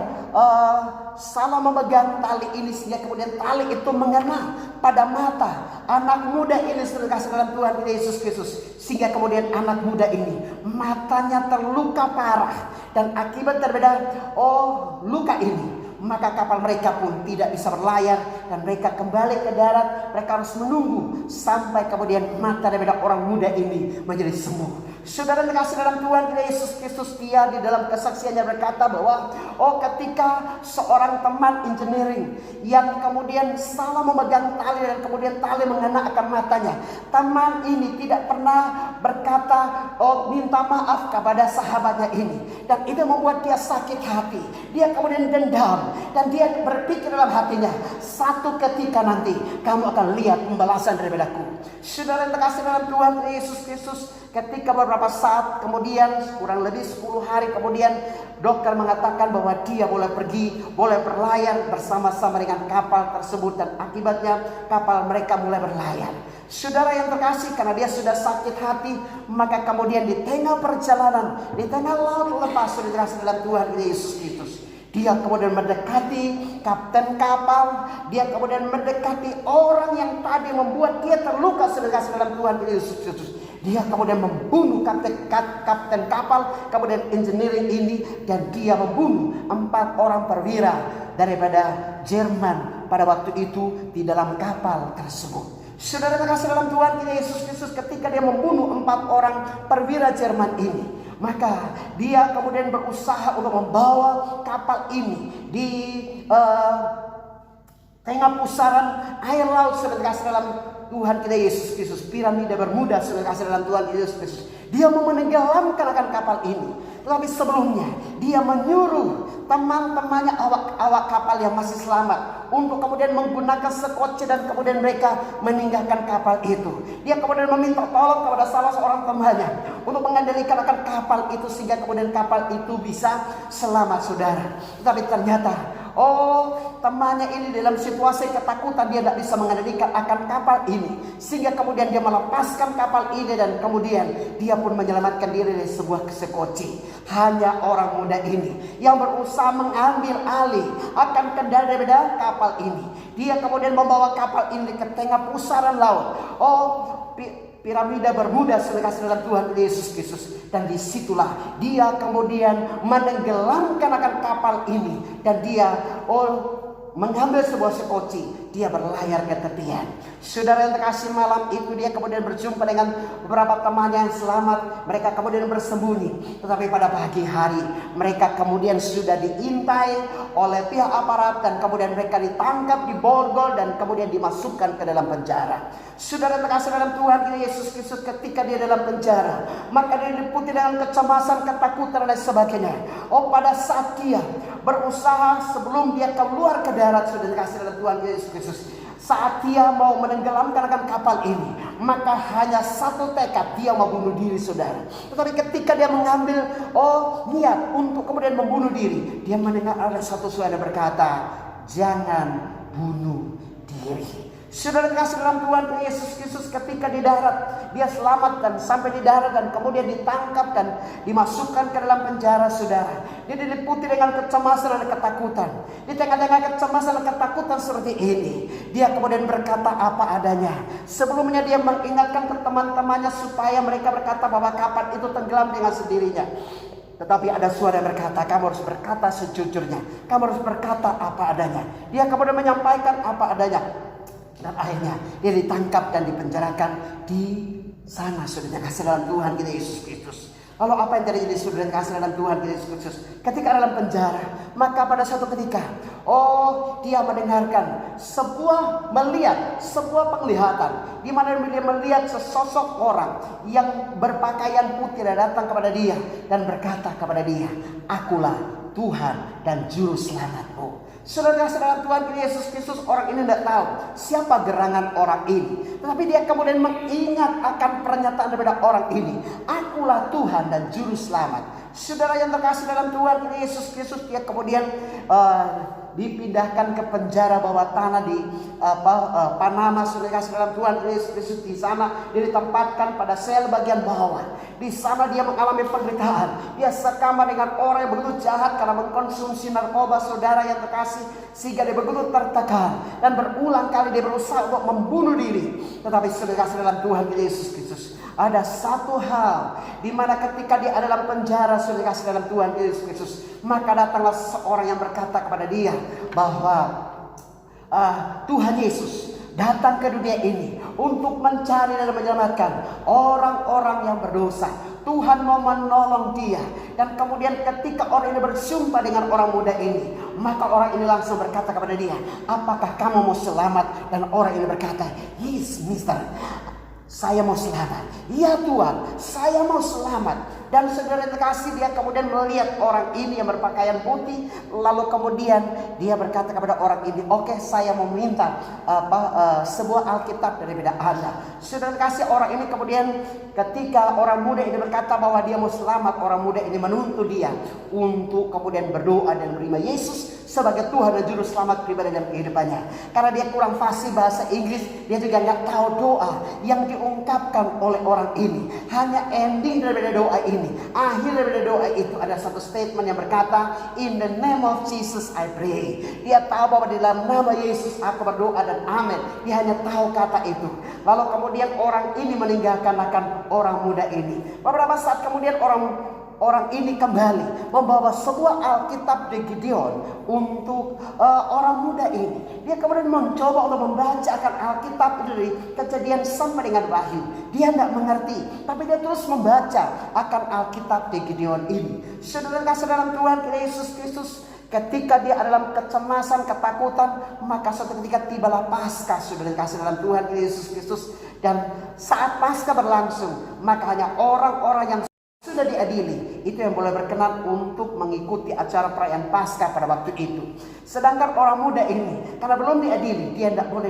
salah memegang tali ini, sehingga kemudian tali itu mengena pada mata anak muda ini, saudara kasih dalam Tuhan Yesus Kristus, sehingga kemudian anak muda ini matanya terluka parah, dan akibat daripada luka ini, maka kapal mereka pun tidak bisa berlayar dan mereka kembali ke darat. Mereka harus menunggu sampai kemudian mata daripada orang muda ini menjadi sembuh. Saudara yang kasih dalam Tuhan Yesus Kristus, dia di dalam kesaksiannya berkata bahwa ketika seorang teman engineering yang kemudian salah memegang tali dan kemudian tali mengena akan matanya, teman ini tidak pernah berkata minta maaf kepada sahabatnya ini, dan itu membuat dia sakit hati. Dia kemudian dendam dan dia berpikir dalam hatinya, satu ketika nanti kamu akan lihat pembalasan daripadaku. Saudara yang terkasih dalam Tuhan Yesus Kristus, ketika beberapa saat kemudian, kurang lebih 10 hari kemudian, dokter mengatakan bahwa dia boleh pergi, boleh berlayar bersama-sama dengan kapal tersebut, dan akibatnya kapal mereka mulai berlayar. Saudara yang terkasih, karena dia sudah sakit hati, maka kemudian di tengah perjalanan, di tengah laut lepas, sudah terkasih dalam Tuhan Yesus Kristus, dia kemudian mendekati kapten kapal. Dia kemudian mendekati orang yang tadi membuat dia terluka, sudah terkasih dalam Tuhan Yesus Kristus. Dia kemudian membunuh kapten kapal, kemudian engineering ini, dan dia membunuh 4 orang perwira daripada Jerman pada waktu itu di dalam kapal tersebut. Saudara terkasih dalam Tuhan Yesus Kristus, ketika dia membunuh 4 orang perwira Jerman ini, maka dia kemudian berusaha untuk membawa kapal ini di tengah pusaran air laut, saudara kasih dalam Tuhan kita Yesus Kristus, piramida Bermuda, saudara kasih dalam Tuhan Yesus Kristus. Dia mau menenggelamkan akan kapal ini, tetapi sebelumnya dia menyuruh teman-temannya awak kapal yang masih selamat untuk kemudian menggunakan sekoci, dan kemudian mereka meninggalkan kapal itu. Dia kemudian meminta tolong kepada salah seorang temannya untuk mengendalikan akan kapal itu, sehingga kemudian kapal itu bisa selamat, saudara. Tetapi ternyata temannya ini dalam situasi ketakutan, dia tidak bisa mengendalikan akan kapal ini, sehingga kemudian dia melepaskan kapal ini, dan kemudian dia pun menyelamatkan diri dari sebuah sekoci. Hanya orang muda ini yang berusaha mengambil alih akan kendali daripada kapal ini. Dia kemudian membawa kapal ini ke tengah pusaran laut. Piramida Bermuda, saudara kasih dalam Tuhan Yesus Kristus. Dan disitulah dia kemudian menenggelamkan akan kapal ini, dan dia mengambil sebuah sekoci, dia berlayar ke tepian. Saudara yang terkasih, malam itu dia kemudian berjumpa dengan beberapa temannya yang selamat. Mereka kemudian bersembunyi, tetapi pada pagi hari mereka kemudian sudah diintai oleh pihak aparat, dan kemudian mereka ditangkap, diborgol, dan kemudian dimasukkan ke dalam penjara. Saudara yang terkasih dalam Tuhan Yesus Kristus, ketika dia dalam penjara, maka dia diliputi dengan kecemasan, ketakutan, dan sebagainya. Pada saat dia berusaha sebelum dia keluar ke darat, sudah dikasih dalam Tuhan Yesus Kristus, saat dia mau menenggelamkan akan kapal ini, maka hanya satu tekad, dia mau bunuh diri, saudara. Tetapi ketika dia mengambil niat untuk kemudian membunuh diri, dia mendengar ada satu suara berkata, jangan bunuh diri. Saudara kasih dalam Tuhan Yesus Kristus, ketika di darat dia selamat dan sampai di darat, dan kemudian ditangkap dan dimasukkan ke dalam penjara, saudara. Dia diliputi dengan kecemasan dan ketakutan. Di tengah-tengah kecemasan dan ketakutan seperti ini, dia kemudian berkata apa adanya. Sebelumnya dia mengingatkan ke teman-temannya supaya mereka berkata bahwa kapal itu tenggelam dengan sendirinya. Tetapi ada suara yang berkata, kamu harus berkata sejujurnya, kamu harus berkata apa adanya. Dia kemudian menyampaikan apa adanya. Dan akhirnya dia ditangkap dan dipenjarakan di sana, saudara kasih dalam Tuhan kita Yesus Kristus. Lalu apa yang terjadi, saudara kasih dalam Tuhan kita Yesus Kristus? Ketika dalam penjara, maka pada suatu ketika, dia mendengarkan melihat sebuah penglihatan, di mana dia melihat sesosok orang yang berpakaian putih dan datang kepada dia dan berkata kepada dia, akulah Tuhan dan Juru Selamatmu. Saudara dalam Tuhan Yesus Kristus, orang ini tidak tahu siapa gerangan orang ini, tetapi dia kemudian mengingat akan pernyataan daripada orang ini, akulah Tuhan dan Juru Selamat. Saudara yang terkasih dalam Tuhan Yesus Kristus, dia kemudian dipindahkan ke penjara bawah tanah di Panama, saudara kasih dalam Tuhan Yesus Kristus. Di sana dia ditempatkan pada sel bagian bawah. Di sana dia mengalami penderitaan. Dia sekamar dengan orang yang begitu jahat karena mengkonsumsi narkoba, saudara yang terkasih, sehingga dia begitu tertekan dan berulang kali dia berusaha untuk membunuh diri. Tetapi saudara kasih dalam Tuhan Yesus Kristus, ada satu hal di mana ketika dia ada dalam penjara, saudara kasih dalam Tuhan Yesus Kristus, maka datanglah seorang yang berkata kepada dia bahwa Tuhan Yesus datang ke dunia ini untuk mencari dan menyelamatkan orang-orang yang berdosa. Tuhan mau menolong dia. Dan kemudian ketika orang ini bersumpah dengan orang muda ini, maka orang ini langsung berkata kepada dia, apakah kamu mau selamat? Dan orang ini berkata, yes mister, saya mau selamat. Ya Tuhan, saya mau selamat. Dan saudara terkasih, dia kemudian melihat orang ini yang berpakaian putih. Lalu kemudian dia berkata kepada orang ini, oke, saya mau minta sebuah Alkitab daripada Anda. Saudara terkasih, orang ini kemudian ketika orang muda ini berkata bahwa dia mau selamat, orang muda ini menuntut dia untuk kemudian berdoa dan menerima Yesus sebagai Tuhan dan Juru Selamat pribadi dalam kehidupannya. Karena dia kurang fasih bahasa Inggris, dia juga nggak tahu doa yang diungkapkan oleh orang ini. Hanya ending daripada doa ini, akhir daripada doa itu ada satu statement yang berkata, in the name of Jesus I pray. Dia tahu bahwa di dalam nama Yesus aku berdoa dan amin. Dia hanya tahu kata itu. Lalu kemudian orang ini meninggalkan akan orang muda ini. Beberapa saat kemudian orang ini kembali membawa sebuah Alkitab dari Gideon untuk orang muda ini. Dia kemudian mencoba untuk membaca akan Alkitab itu dari Kejadian sampai dengan Wahyu. Dia tidak mengerti, tapi dia terus membaca akan Alkitab dari Gideon ini. Saudara kasih dalam Tuhan Yesus Kristus, ketika dia dalam kecemasan, ketakutan, maka suatu ketika tibalah Paskah, saudara kasih dalam Tuhan Yesus Kristus. Dan saat Paskah berlangsung, maka hanya orang-orang yang sudah diadili itu yang boleh berkenan untuk mengikuti acara perayaan Paskah pada waktu itu. Sedangkan orang muda ini karena belum diadili, dia tidak boleh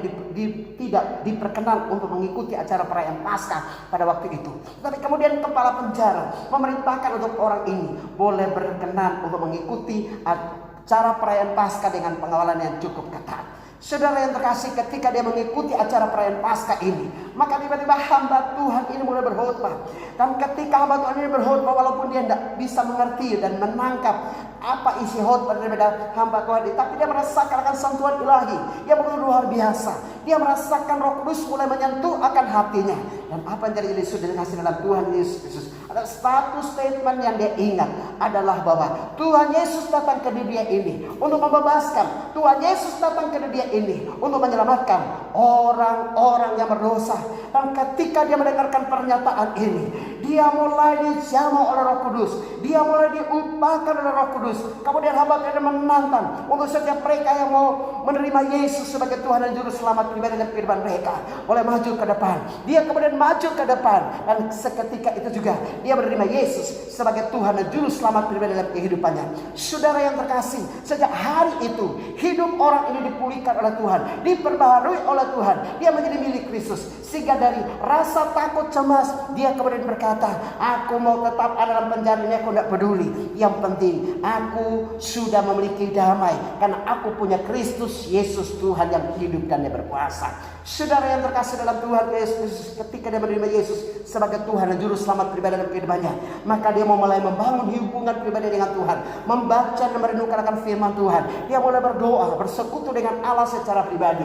tidak diperkenan untuk mengikuti acara perayaan Paskah pada waktu itu. Tapi kemudian kepala penjara memerintahkan untuk orang ini boleh berkenan untuk mengikuti acara perayaan Paskah dengan pengawalan yang cukup ketat. Saudara yang terkasih, ketika dia mengikuti acara perayaan Paskah ini, maka tiba-tiba hamba Tuhan ini mulai berkhotbah. Dan ketika hamba Tuhan ini berkhotbah, walaupun dia tidak bisa mengerti dan menangkap apa isi khotbah daripada hamba Tuhan ini, tapi dia merasakan akan sentuhan ilahi yang begitu luar biasa. Dia merasakan Roh Kudus mulai menyentuh akan hatinya. Dan apa yang terjadi sudah dikasih dalam Tuhan Yesus Kristus, ada satu statement yang dia ingat adalah bahwa Tuhan Yesus datang ke dunia ini untuk membebaskan. Tuhan Yesus datang ke dunia ini untuk menyelamatkan orang-orang yang berdosa. Dan ketika dia mendengarkan pernyataan ini, dia mulai dijamah oleh Roh Kudus, dia mulai diubahkan oleh Roh Kudus. Kemudian hamba Tuhan menantang untuk setiap mereka yang mau menerima Yesus sebagai Tuhan dan Juru Selamat pribadi dalam kehidupan mereka, boleh maju ke depan. Dia kemudian maju ke depan, dan seketika itu juga dia menerima Yesus sebagai Tuhan dan Juru Selamat pribadi dalam kehidupannya. Saudara yang terkasih, sejak hari itu hidup orang ini dipulihkan oleh Tuhan, diperbaharui oleh Tuhan. Dia menjadi milik Kristus. Sehingga dari rasa takut cemas, dia kemudian berkata, aku mau tetap ada dalam penjara ini, aku tidak peduli. Yang penting aku sudah memiliki damai karena aku punya Kristus Yesus Tuhan yang hidup dan yang berkuasa. Saudara yang terkasih dalam Tuhan Yesus, ketika dia menerima Yesus sebagai Tuhan dan Juru Selamat pribadi dalam kehidupannya, maka dia mau mulai membangun hubungan pribadi dengan Tuhan, membaca dan merenungkan akan firman Tuhan. Dia mulai berdoa, bersekutu dengan Allah secara pribadi.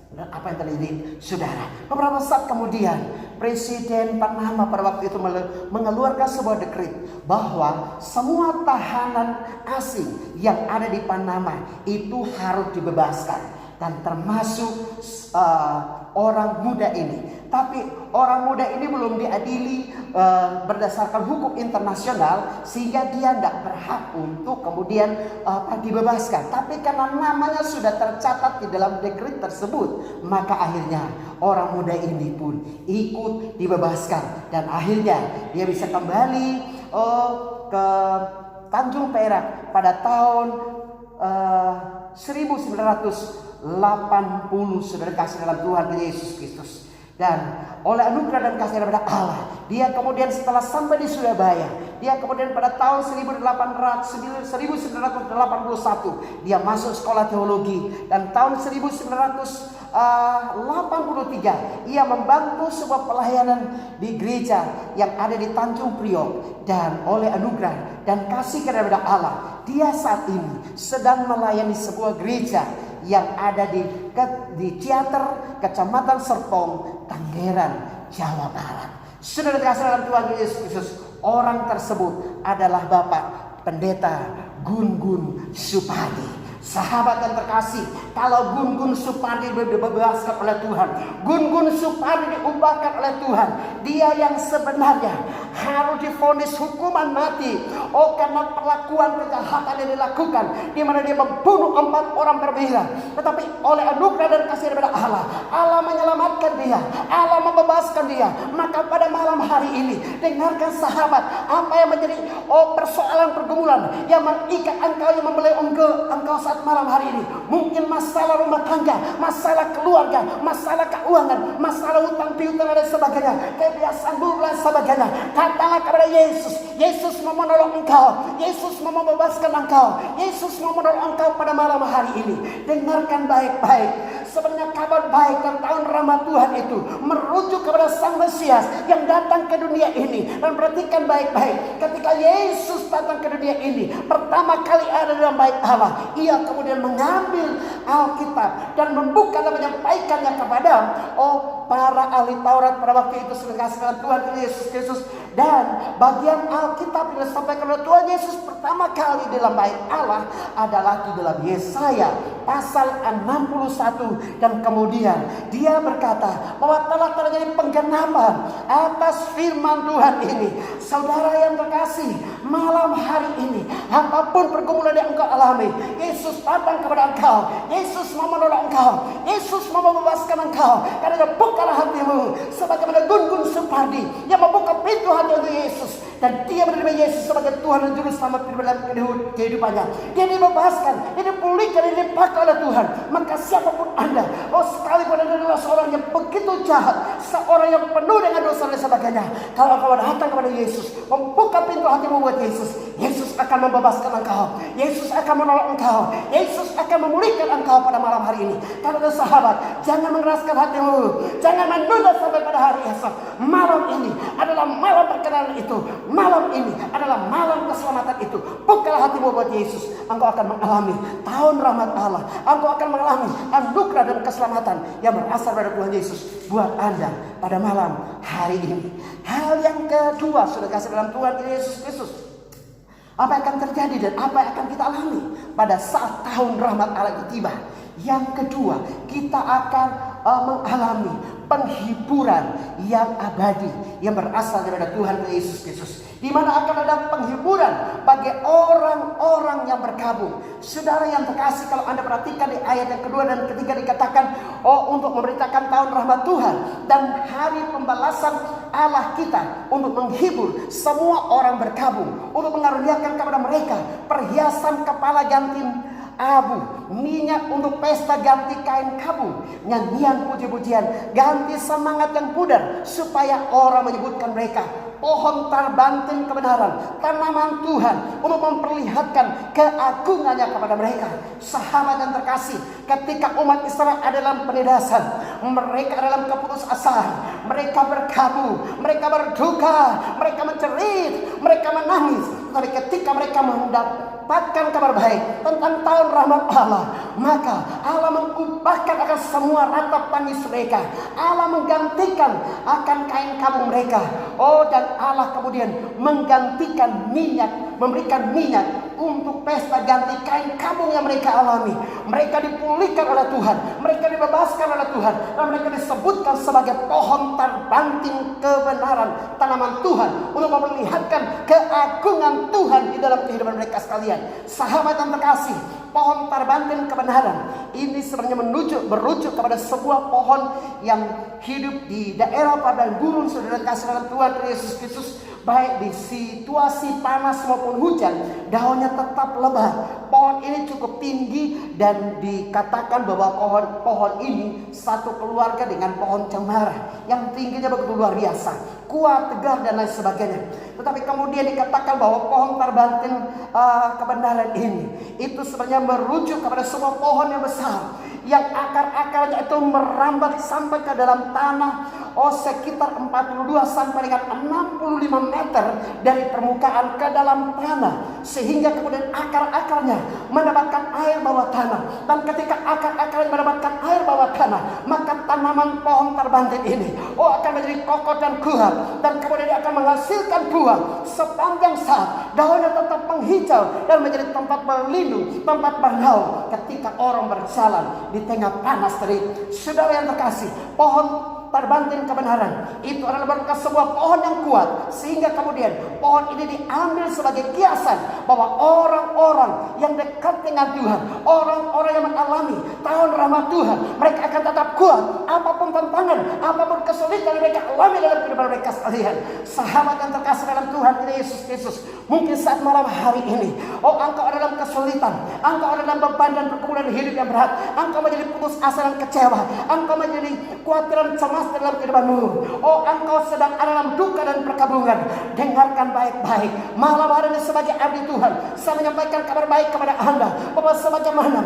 Dan apa yang terjadi, saudara? Beberapa saat kemudian, Presiden Panama pada waktu itu mengeluarkan sebuah dekret bahwa semua tahanan asing yang ada di Panama itu harus dibebaskan, dan termasuk orang muda ini. Tapi orang muda ini belum diadili berdasarkan hukum internasional, sehingga dia tidak berhak untuk kemudian dibebaskan. Tapi karena namanya sudah tercatat di dalam dekret tersebut, maka akhirnya orang muda ini pun ikut dibebaskan. Dan akhirnya dia bisa kembali ke Tanjung Perak pada tahun 1980, saudara kasih dalam Tuhan Yesus Kristus. Dan oleh anugerah dan kasih daripada Allah, dia kemudian setelah sampai di Surabaya, Dia kemudian pada tahun 1981 dia masuk sekolah teologi, dan tahun 1983 ia membantu sebuah pelayanan di gereja yang ada di Tanjung Priok, dan oleh anugerah dan kasih daripada Allah dia saat ini sedang melayani sebuah gereja yang ada di Ciater, Kecamatan Serpong, Tangerang, Jawa Barat. Saudara dikasih dalam Tuhan Yesus Kristus, orang tersebut adalah Bapak Pendeta Gun-Gun Supadi. Sahabat yang terkasih, kalau Gun-Gun Supadi dibebaskan oleh Tuhan, Gun-Gun Supadi diubahkan oleh Tuhan, dia yang sebenarnya harus divonis hukuman mati. Oh, karena perlakuan kejahatan yang dilakukan, di mana dia membunuh 4 orang berbeda. Tetapi oleh anugerah dan kasih daripada Allah, Allah menyelamatkan dia, Allah membebaskan dia. Maka pada malam hari ini, dengarkan sahabat, apa yang menjadi persoalan pergumulan yang mengikat engkau, yang membelai engkau saat malam hari ini. Mungkin masalah rumah tangga, masalah keluarga, masalah keuangan, masalah hutang piutang dan sebagainya, kebiasaan buruk dan sebagainya. Katakanlah kepada Yesus. Yesus mau menolong engkau, Yesus mau membebaskan engkau, Yesus mau menolong engkau pada malam hari ini. Dengarkan baik-baik. Sebenarnya kabar baik dan tahun rahmat Tuhan itu merujuk kepada Sang Mesias yang datang ke dunia ini. Dan perhatikan baik-baik, ketika Yesus datang ke dunia ini pertama kali ada dalam bait Allah, ia kemudian mengambil Alkitab dan membuka dan menyampaikannya kepada para ahli Taurat pada waktu itu, sedangkan Tuhan Yesus Kristus. Dan bagian Alkitab yang disampaikan oleh Tuhan Yesus pertama kali dalam bait Allah adalah di dalam Yesaya pasal 61. Dan kemudian dia berkata bahwa telah terjadi penggenapan atas firman Tuhan ini. Saudara yang terkasih, malam hari ini apapun pergumulan yang engkau alami, Yesus datang kepada engkau, Yesus mau menolong engkau, Yesus mau membebaskan engkau. Karena bukalah hatimu sebagaimana Gun-Gun Supadi yang membuka pintu hati untuk Yesus, dan dia menerima Yesus sebagai Tuhan dan Juru Selamat dalam kehidupannya. Dia dibebaskan, dia dipulihkan, dia dipakai oleh Tuhan. Maka siapapun Anda, sekalipun Anda adalah seorang yang begitu jahat, seorang yang penuh dengan dosa dan sebagainya, kalau kau datang kepada Yesus, membuka pintu hatimu buat Yesus, Yesus akan membebaskan engkau, Yesus akan menolong engkau, Yesus akan memulihkan engkau pada malam hari ini. Karena sahabat, jangan mengeraskan hatimu, jangan menunda sampai pada hari esok. Malam ini adalah malam perkenanan itu, malam ini adalah malam keselamatan itu. Bukalah hatimu buat Yesus, engkau akan mengalami tahun rahmat Allah, engkau akan mengalami anugerah dan keselamatan yang berasal dari Tuhan Yesus buat Anda pada malam hari ini. Hal yang kedua, sudah kasih dalam Tuhan Yesus Kristus, apa yang akan terjadi dan apa yang akan kita alami pada saat tahun rahmat Allah itu tiba. Yang kedua, kita akan mengalami penghiburan yang abadi yang berasal dari Tuhan Yesus Kristus, di mana akan ada penghiburan bagi orang-orang yang berkabung. Saudara yang terkasih, kalau Anda perhatikan di ayat yang kedua dan ketiga dikatakan, untuk memberitakan tahun rahmat Tuhan dan hari pembalasan Allah kita, untuk menghibur semua orang berkabung, untuk mengaruniakan kepada mereka perhiasan kepala ganti abu, minyak untuk pesta ganti kain kabung, nyanyian puji-pujian, ganti semangat yang pudar, supaya orang menyebutkan mereka pohon tarbantin kebenaran, tanaman Tuhan, untuk memperlihatkan keagungannya kepada mereka. Sahabat yang terkasih, ketika umat Israel ada dalam penindasan, mereka dalam keputusasaan, mereka berkabung, mereka berduka, mereka menjerit, mereka menangis. Tapi ketika mereka mendapatkan kabar baik tentang tahun rahmat Allah, maka Allah mengubahkan akan semua ratap tangis mereka. Allah menggantikan akan kain kabung mereka. Dan Allah kemudian menggantikan minyak, memberikan minyak untuk pesta ganti kain kabung yang mereka alami. Mereka dipulihkan oleh Tuhan, mereka dibebaskan oleh Tuhan, dan mereka disebutkan sebagai pohon tarbanting kebenaran, tanaman Tuhan, untuk memperlihatkan keagungan Tuhan di dalam kehidupan mereka sekalian. Sahabat yang terkasih, pohon tarbantin kebenaran ini sebenarnya merujuk kepada sebuah pohon yang hidup di daerah padang gurun. Saudara kasih dalam Tuhan Yesus Kristus, baik di situasi panas maupun hujan, daunnya tetap lebat. Pohon ini cukup tinggi dan dikatakan bahwa pohon ini satu keluarga dengan pohon cemara yang tingginya begitu luar biasa. kuat, tegar, dan lain sebagainya. Tetapi kemudian dikatakan bahwa pohon terbangkin kebenaran ini itu sebenarnya merujuk kepada sebuah pohon yang besar, yang akar-akarnya itu merambat sampai ke dalam tanah, sekitar 42 sampai dengan 65 meter dari permukaan ke dalam tanah, sehingga kemudian akar-akarnya mendapatkan air bawah tanah. Dan ketika akar-akarnya mendapatkan air bawah tanah, maka tanaman pohon terbangkin ini akan menjadi kokoh dan kuat, dan kemudian dia akan menghasilkan buah sepanjang saat. Daunnya tetap menghijau dan menjadi tempat berlindung, tempat bernaung ketika orang berjalan di tengah panas terik. Saudara yang terkasih, pohon terbangkin kebenaran itu adalah merupakan sebuah pohon yang kuat, sehingga kemudian pohon ini diambil sebagai kiasan bahwa orang-orang yang dekat dengan Tuhan, orang-orang yang mengalami tahun rahmat Tuhan, mereka akan tetap kuat apapun tantangan, apapun kesulitan yang mereka alami dalam kehidupan mereka sekalian. Sahabat yang terkasih dalam Tuhan Yesus Kristus, mungkin saat malam hari ini engkau ada dalam kesulitan, engkau ada dalam beban dan pergumulan hidup yang berat, engkau menjadi putus asa dan kecewa, engkau menjadi khawatir dan cemas dalam kehidupanmu, engkau sedang ada dalam duka dan perkabungan. Dengarkan baik-baik malam hari ini sebagai abdi Tuhan, saya menyampaikan kabar baik kepada anda bahwa sebagaimana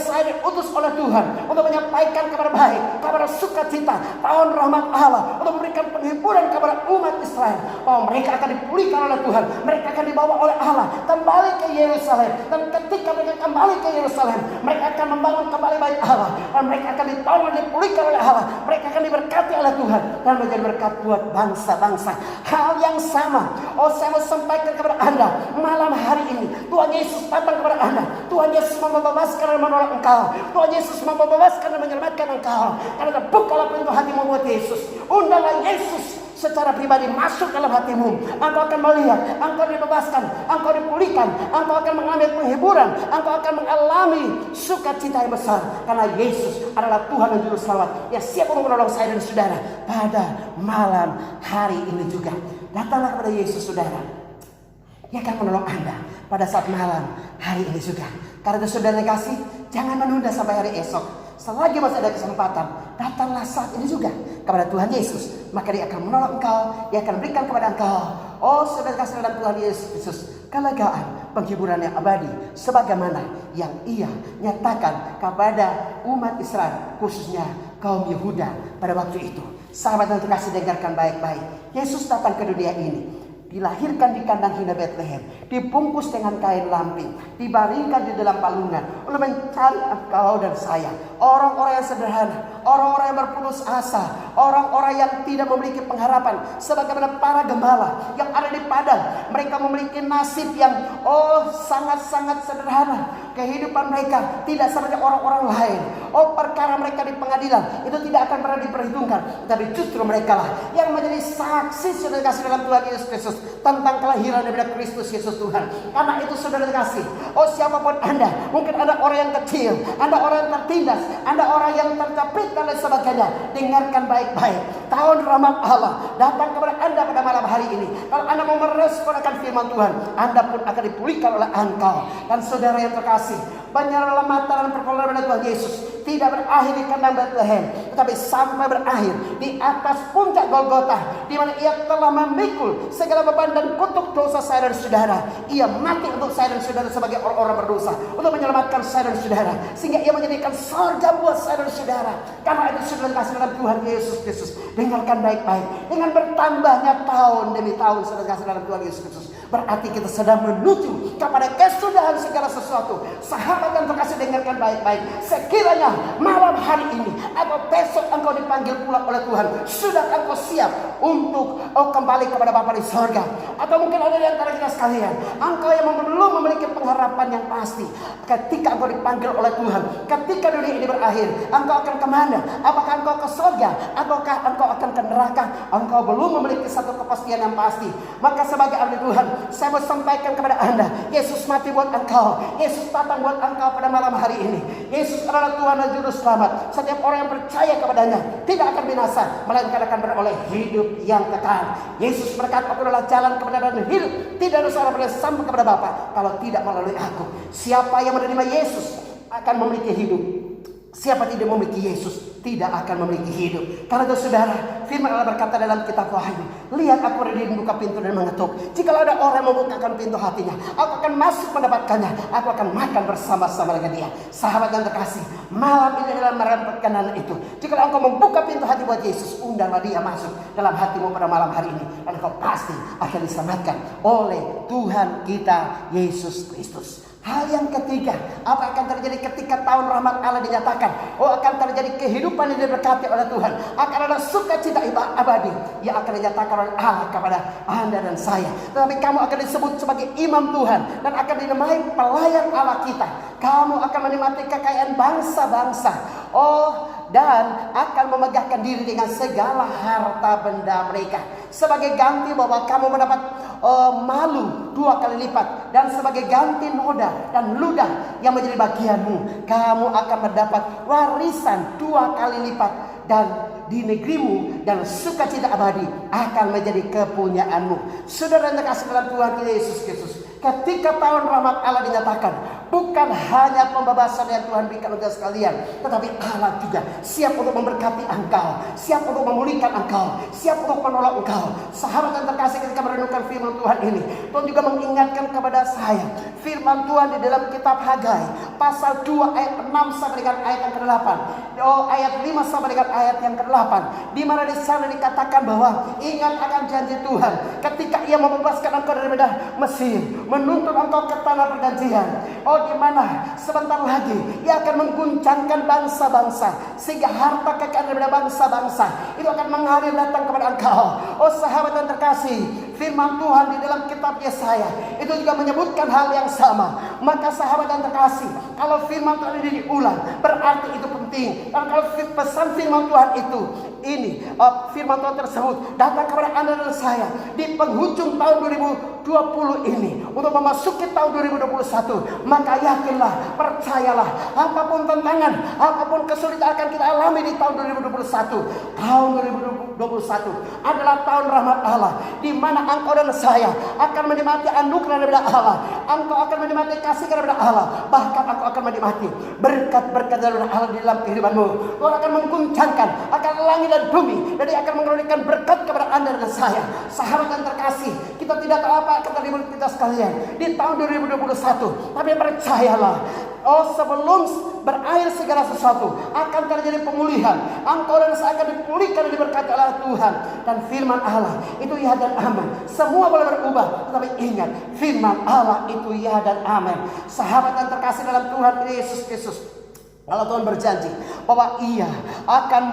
saya diutus oleh Tuhan untuk menyampaikan kabar baik, kabar sukacita tahun rahmat Allah, untuk memberikan penghiburan kepada umat Israel, bahwa mereka akan dipulihkan oleh Tuhan, mereka akan dibawa oleh Allah kembali ke Yerusalem. Dan ketika mereka kembali ke Yerusalem, mereka akan membangun kembali bait Allah, dan mereka akan ditolong dan dipulihkan oleh Allah, mereka akan diberkati oleh Tuhan dan menjadi berkat buat bangsa-bangsa. Hal yang sama saya mau sampaikan kepada anda malam hari ini. Tuhan Yesus datang kepada anda, Tuhan Yesus mau membebaskan dan menolong engkau, Tuhan Yesus mau membebaskan dan menyelamatkan engkau. Karena bukalah pintu hatimu buat Yesus, undanglah Yesus secara pribadi masuk dalam hatimu. Engkau akan melihat, engkau dibebaskan, engkau dipulihkan, engkau akan mengambil penghiburan, engkau akan mengalami sukacita yang besar, karena Yesus adalah Tuhan dan Juru Selamat yang siap untuk menolong saya dan saudara pada malam hari ini juga. Datanglah kepada Yesus, saudara, Dia akan menolong anda pada saat malam hari ini juga. Karena itu saudara yang kasih, jangan menunda sampai hari esok. Selagi masih ada kesempatan, datanglah saat ini juga kepada Tuhan Yesus. Maka Dia akan menolong engkau, Dia akan berikan kepada engkau, saudara kasih dalam Tuhan Yesus Kristus, kelegaan, penghiburan yang abadi, sebagaimana yang Ia nyatakan kepada umat Israel, khususnya kaum Yehuda pada waktu itu. Sahabat yang terkasih, dengarkan baik-baik. Yesus datang ke dunia ini, dilahirkan di kandang hina Betlehem, dibungkus dengan kain lampin, dibaringkan di dalam palungan untuk mencari engkau dan saya, orang-orang yang sederhana, orang-orang yang berputus asa, orang-orang yang tidak memiliki pengharapan, sebagaimana para gembala yang ada di padang. Mereka memiliki nasib yang sangat-sangat sederhana. Kehidupan mereka tidak seperti orang-orang lain. Perkara mereka di pengadilan itu tidak akan pernah diperhitungkan, tapi justru mereka lah yang menjadi saksi, saudara kasih dalam Tuhan Yesus Kristus, tentang kelahiran daripada Kristus Yesus Tuhan. Karena itu saudara kasih, siapapun anda, mungkin anda orang yang kecil, anda orang yang tertindas, anda orang yang tercapit dan lain sebagainya, dengarkan baik-baik. Tahun rahmat Allah datang kepada anda pada malam hari ini. Kalau anda mau merespon akan firman Tuhan, anda pun akan dipulihkan oleh engkau. Dan saudara yang terkasih, penyelamatan dan pertolongan Tuhan Yesus tidak berakhir di kandang Betlehem, tetapi sampai berakhir di atas puncak Golgota, di mana Ia telah memikul segala beban dan kutuk dosa saya dan saudara. Ia mati untuk saya dan saudara sebagai orang-orang berdosa, untuk menyelamatkan saya dan saudara, sehingga Ia menjadikan surga buat saya dan saudara. Karena itu saudara kasih dalam Tuhan Yesus Kristus, dengarkan baik-baik. Dengan bertambahnya tahun demi tahun saudara kasih dalam Tuhan Yesus Kristus, berarti kita sedang menuju kepada kesudahan segala sesuatu. Sahabat yang terkasih, dengarkan baik-baik. Sekiranya malam hari ini atau besok engkau dipanggil pulang oleh Tuhan, sudah engkau siap untuk kembali kepada Bapa di sorga? Atau mungkin ada di antara kita sekalian, engkau yang belum memiliki pengharapan yang pasti. Ketika engkau dipanggil oleh Tuhan, ketika dunia ini berakhir, engkau akan kemana? Apakah engkau ke sorga ataukah engkau akan ke neraka? Engkau belum memiliki satu kepastian yang pasti. Maka sebagai abdi Tuhan, saya mau sampaikan kepada anda, Yesus mati buat engkau, Yesus datang buat engkau pada malam hari ini. Yesus adalah Tuhan dan Juru Selamat. Setiap orang yang percaya kepadanya tidak akan binasa, melainkan akan beroleh hidup yang kekal. Yesus berkata, aku adalah jalan kebenaran dan hidup, tidak ada seorang boleh sampai kepada Bapa kalau tidak melalui aku. Siapa yang menerima Yesus akan memiliki hidup Siapa tidak memiliki Yesus tidak akan memiliki hidup. Karena itu saudara, firman Allah berkata dalam kitab Wahyu, lihat aku ada di membuka pintu dan mengetuk. Jika ada orang yang membukakan pintu hatinya, aku akan masuk mendapatkannya. Aku akan makan bersama-sama dengan dia. Sahabat yang terkasih, malam ini adalah malam perkenanan itu. Jika engkau membuka pintu hati buat Yesus, undanglah dia masuk dalam hatimu pada malam hari ini. Dan engkau pasti akan diselamatkan oleh Tuhan kita Yesus Kristus. Hal yang ketiga, apa akan terjadi ketika tahun rahmat Allah dinyatakan? Akan terjadi kehidupan yang diberkati oleh Tuhan. Akan ada sukacita abadi yang akan dinyatakan oleh Allah kepada Anda dan saya. Tetapi kamu akan disebut sebagai imam Tuhan dan akan dinamai pelayan Allah kita. Kamu akan menikmati kekayaan bangsa-bangsa. Dan akan memegahkan diri dengan segala harta benda mereka. Sebagai ganti bahwa kamu mendapat malu 2 kali lipat. Dan sebagai ganti noda dan ludah yang menjadi bagianmu, kamu akan mendapat warisan 2 kali lipat. Dan di negerimu dan sukacita abadi akan menjadi kepunyaanmu. Saudara yang terkasih dalam Tuhan Yesus Kristus, ketika tahun rahmat Allah dinyatakan, bukan hanya pembebasan yang Tuhan berikan untuk sekalian, tetapi Allah juga siap untuk memberkati engkau, siap untuk memulihkan engkau, siap untuk menolong engkau. Sahabat yang terkasih, ketika merenungkan firman Tuhan ini, Tuhan juga mengingatkan kepada saya firman Tuhan di dalam kitab Hagai pasal 2 ayat 6 sampai dengan ayat yang ke-8. Ayat 5 sampai dengan ayat yang ke-8, di mana di sana dikatakan bahwa ingat akan janji Tuhan ketika Ia membebaskan engkau dari Mesir, menuntun engkau ke tanah perjanjian. Di mana sebentar lagi Ia akan mengguncangkan bangsa-bangsa, sehingga harta kekayaan daripada bangsa-bangsa itu akan mengalir datang kepada engkau. Sahabat yang terkasih, firman Tuhan di dalam kitab Yesaya itu juga menyebutkan hal yang sama. Maka sahabat yang terkasih, kalau firman Tuhan ini diulang, berarti itu penting. Dan kalau pesan firman Tuhan itu firman Tuhan tersebut datang kepada Anda dan saya di penghujung tahun 2020 ini untuk memasuki tahun 2021, maka yakinlah, percayalah, apapun tantangan, apapun kesulitan akan kita alami di tahun 2021. Tahun 2021 adalah tahun rahmat Allah, di mana engkau dan saya akan menikmati anugerah daripada Allah. Engkau akan menikmati kasih daripada Allah, bahkan engkau akan menikmati berkat-berkat daripada Allah di dalam kehidupanmu. Tuhan akan mengguncangkan akan langit dan bumi, dan Dia akan menurunkan berkat kepada Anda dan saya. Sahabat yang terkasih, kita tidak tahu apa akan terjadi kita sekalian di tahun 2021, tapi percayalah, sebelum berakhir segala sesuatu akan terjadi pemulihan. Engkau dan saya akan dipulihkan dan diberkati oleh Tuhan. Dan firman Allah itu ya dan amin. Semua boleh berubah, tetapi ingat, firman Allah itu ya dan amin. Sahabat yang terkasih dalam Tuhan Yesus Kristus, kalau Tuhan berjanji bahwa Ia akan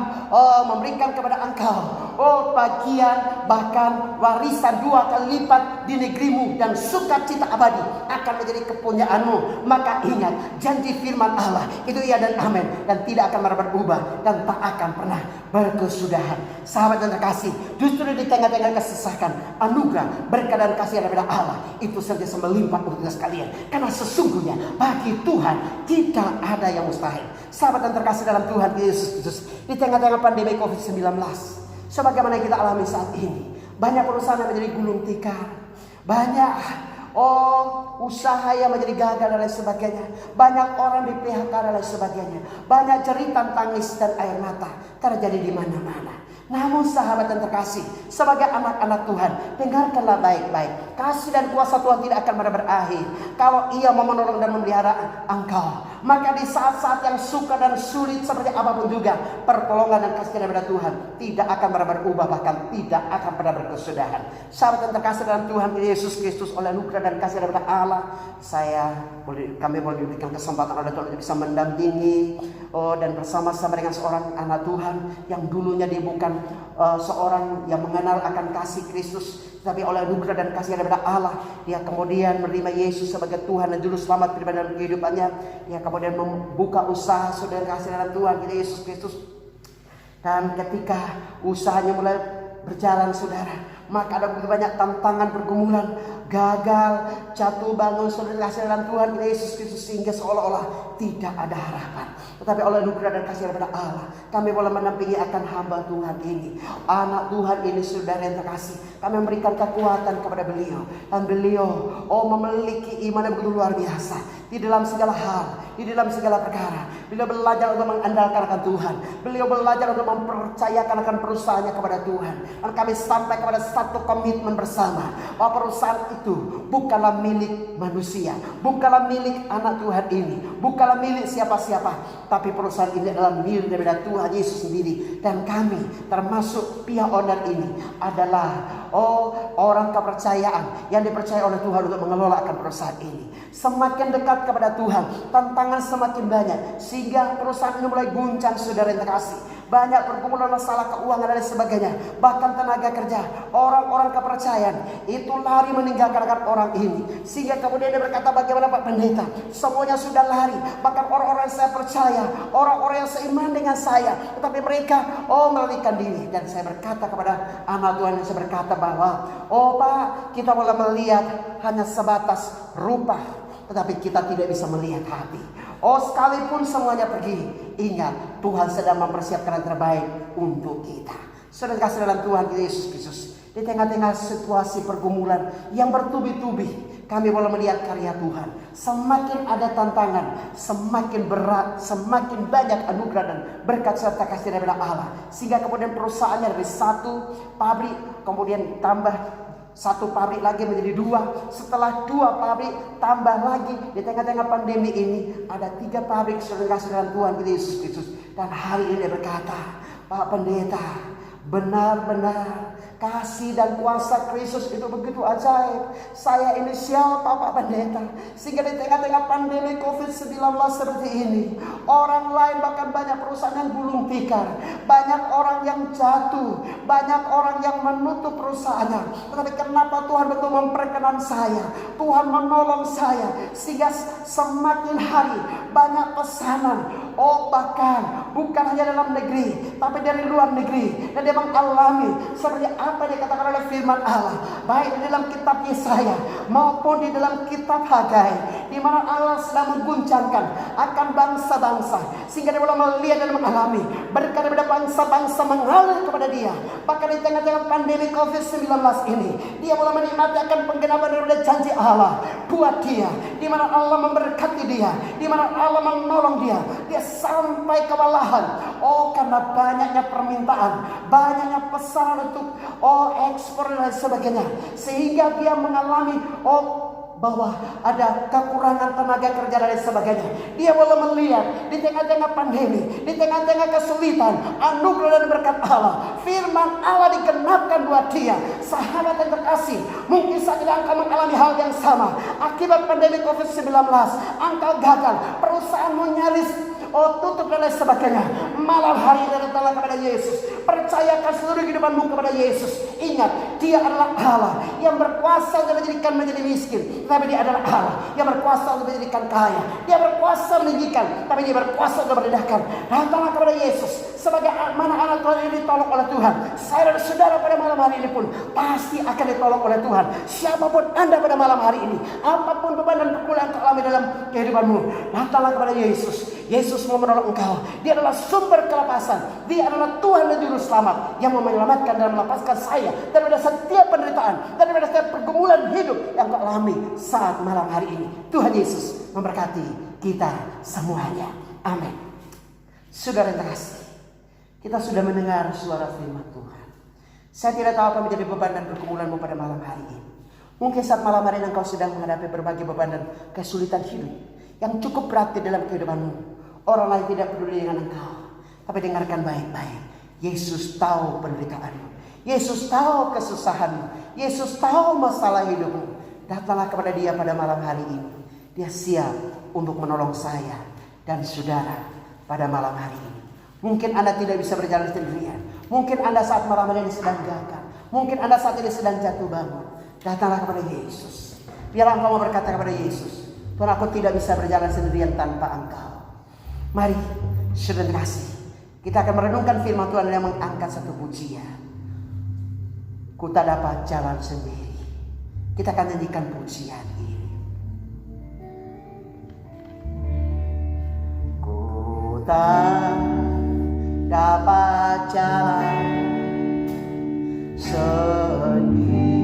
memberikan kepada engkau bagian, bahkan warisan 2 kali lipat di negerimu, dan sukacita abadi akan menjadi kepunyaanmu, maka ingat, janji firman Allah itu iya dan amin, dan tidak akan pernah berubah dan tak akan pernah berkesudahan. Sahabat yang terkasih, justru di tengah-tengah kesesakan, anugerah, berkat dan kasih daripada Allah itu senantiasa melimpah untuk kita sekalian. Karena sesungguhnya bagi Tuhan tidak ada yang mustahil. Sahabat yang terkasih dalam Tuhan Yesus Kristus, di tengah-tengah pandemi COVID-19, sebagaimana yang kita alami saat ini, banyak perusahaan yang menjadi gulung tikar, banyak usaha yang menjadi gagal dan lain sebagainya, banyak orang di PHK dan lain sebagainya, banyak cerita tangis dan air mata terjadi di mana-mana. Namun sahabat yang terkasih, sebagai anak-anak Tuhan, dengarkanlah baik-baik. Kasih dan kuasa Tuhan tidak akan pernah berakhir kalau Ia mau menolong dan memelihara engkau. Maka di saat-saat yang sukar dan sulit seperti apapun juga, pertolongan dan kasih daripada Tuhan tidak akan pernah berubah, bahkan tidak akan pernah berkesudahan. Sahabat yang terkasih dalam Tuhan Yesus Kristus, oleh anugerah dan kasih daripada Allah, kami boleh diberikan kesempatan oleh Tuhan untuk bisa mendampingi dan bersama-sama dengan seorang anak Tuhan yang dulunya dia bukan seorang yang mengenal akan kasih Kristus, tapi oleh anugerah dan kasih daripada Allah, dia kemudian menerima Yesus sebagai Tuhan dan Juru Selamat pribadi dalam kehidupannya. Dia kemudian membuka usaha saudara kasih dalam Tuhan kita Yesus Kristus. Dan ketika usahanya mulai berjalan saudara, maka ada begitu banyak tantangan, pergumulan, gagal, jatuh bangun, saudara kasih dalam Tuhan Yesus Kristus, sehingga seolah-olah tidak ada harapan. Tetapi oleh anugerah dan kasih daripada Allah, kami boleh menampingi akan hamba Tuhan ini, anak Tuhan ini, saudara yang terkasih. Kami memberikan kekuatan kepada beliau, dan beliau memiliki iman yang begitu luar biasa di dalam segala hal, di dalam segala perkara. Beliau belajar untuk mengandalkan akan Tuhan. Beliau belajar untuk mempercayakan akan perusahaannya kepada Tuhan. Dan kami sampai kepada satu komitmen bersama, bahwa perusahaan itu bukanlah milik manusia, bukanlah milik anak Tuhan ini, bukanlah milik siapa-siapa, tapi perusahaan ini adalah milik daripada Tuhan Yesus sendiri. Dan kami termasuk pihak owner ini adalah orang kepercayaan yang dipercaya oleh Tuhan untuk mengelola akan perusahaan ini. Semakin dekat kepada Tuhan, tantangan semakin banyak, sehingga perusahaan ini mulai guncang, saudara yang terkasih. Banyak pergumulan masalah keuangan dan sebagainya. Bahkan tenaga kerja, orang-orang kepercayaan itu lari meninggalkan orang ini. Sehingga kemudian dia berkata, bagaimana Pak Pendeta? Semuanya sudah lari. Bahkan orang-orang yang saya percaya, orang-orang yang seiman dengan saya, tetapi mereka melarikan diri. Dan saya berkata kepada anak Tuhan, saya berkata bahwa Pak, kita boleh melihat hanya sebatas rupa, tetapi kita tidak bisa melihat hati. Sekalipun semuanya pergi, ingat Tuhan sedang mempersiapkan yang terbaik untuk kita. Saudara kasih dalam Tuhan Yesus Kristus, di tengah-tengah situasi pergumulan yang bertubi-tubi, kami boleh melihat karya Tuhan. Semakin ada tantangan, semakin berat, semakin banyak anugerah dan berkat serta kasih daripada Allah. Sehingga kemudian perusahaannya dari satu pabrik, kemudian tambah satu pabrik lagi menjadi dua. Setelah dua pabrik tambah lagi. Di tengah-tengah pandemi ini ada 3 pabrik, saudara kasih dalam Tuhan Yesus Kristus. Dan hari ini dia berkata, Pak Pendeta, benar-benar kasih dan kuasa Kristus itu begitu ajaib. Saya ini siapa Pak Pendeta? Sehingga di tengah-tengah pandemi COVID-19 seperti ini, orang lain bahkan banyak perusahaan yang gulung tikar, banyak orang yang jatuh, banyak orang yang menutup perusahaannya. Tetapi kenapa Tuhan betul memperkenan saya? Tuhan menolong saya, sehingga semakin hari banyak pesanan. Bahkan bukan hanya dalam negeri, tapi dari luar negeri. Dan dia mengalami seperti apa dikatakan oleh firman Allah, baik di dalam kitab Yesaya maupun di dalam kitab Hagai, di mana Allah sedang mengguncangkan akan bangsa-bangsa, sehingga dia boleh melihat dan mengalami berkat daripada bangsa-bangsa mengalir kepada dia. Bahkan di tengah-tengah pandemi COVID-19 ini, dia boleh menikmati akan penggenapan daripada janji Allah buat dia, di mana Allah memberkati dia, di mana Allah menolong dia. Dia sampai kewalahan, karena banyaknya permintaan, banyaknya pesanan untuk ekspor dan sebagainya, sehingga dia mengalami bahwa ada kekurangan tenaga kerja dan sebagainya. Dia boleh melihat di tengah-tengah pandemi, di tengah-tengah kesulitan, anugerah dan berkat Allah, firman Allah digenapkan buat dia. Sahabat yang terkasih, mungkin saat ini engkau mengalami hal yang sama akibat pandemi COVID-19. Engkau gagal, perusahaanmu nyaris tutup dan lain sebagainya. Malam hari ini datanglah kepada Yesus, percayakan seluruh kehidupanmu kepada Yesus. Ingat, dia adalah Allah yang berkuasa untuk menjadikan menjadi miskin, tapi dia adalah Allah yang berkuasa untuk menjadikan kaya. Dia berkuasa meninggikan, tapi dia berkuasa untuk merendahkan. Datanglah kepada Yesus. Sebagai mana anak Tuhan ini ditolong oleh Tuhan, saya dan saudara pada malam hari ini pun pasti akan ditolong oleh Tuhan. Siapapun Anda pada malam hari ini, apapun beban dan pergumulan yang alami dalam kehidupanmu, datanglah kepada Yesus. Yesus mau menolong engkau. Dia adalah sumber kelepasan. Dia adalah Tuhan dan Juru Selamat yang mau menyelamatkan dan melepaskan saya daripada setiap penderitaan, daripada setiap pergumulan hidup yang kau alami saat malam hari ini. Tuhan Yesus memberkati kita semuanya. Amin. Saudara yang terkasih, kita sudah mendengar suara firman Tuhan. Saya tidak tahu apa menjadi beban dan pergumulanmu pada malam hari ini. Mungkin saat malam hari ini engkau sedang menghadapi berbagai beban dan kesulitan hidup yang cukup berat di dalam kehidupanmu. Orang lain tidak peduli dengan engkau, tapi dengarkan baik-baik. Yesus tahu penderitaanmu, Yesus tahu kesusahanmu, Yesus tahu masalah hidupmu. Datanglah kepada dia pada malam hari ini. Dia siap untuk menolong saya dan saudara pada malam hari ini. Mungkin Anda tidak bisa berjalan sendirian. Mungkin Anda saat malam hari ini sedang gagal. Mungkin Anda saat ini sedang jatuh bangun. Datanglah kepada Yesus. Biarlah engkau mau berkata kepada Yesus, Tuhan, aku tidak bisa berjalan sendirian tanpa engkau. Mari, saudara kasih, kita akan merenungkan firman Tuhan yang mengangkat satu pujian. Ku tak dapat jalan sendiri, Kita akan nyanyikan pujian ini. Ku tak dapat jalan sendiri,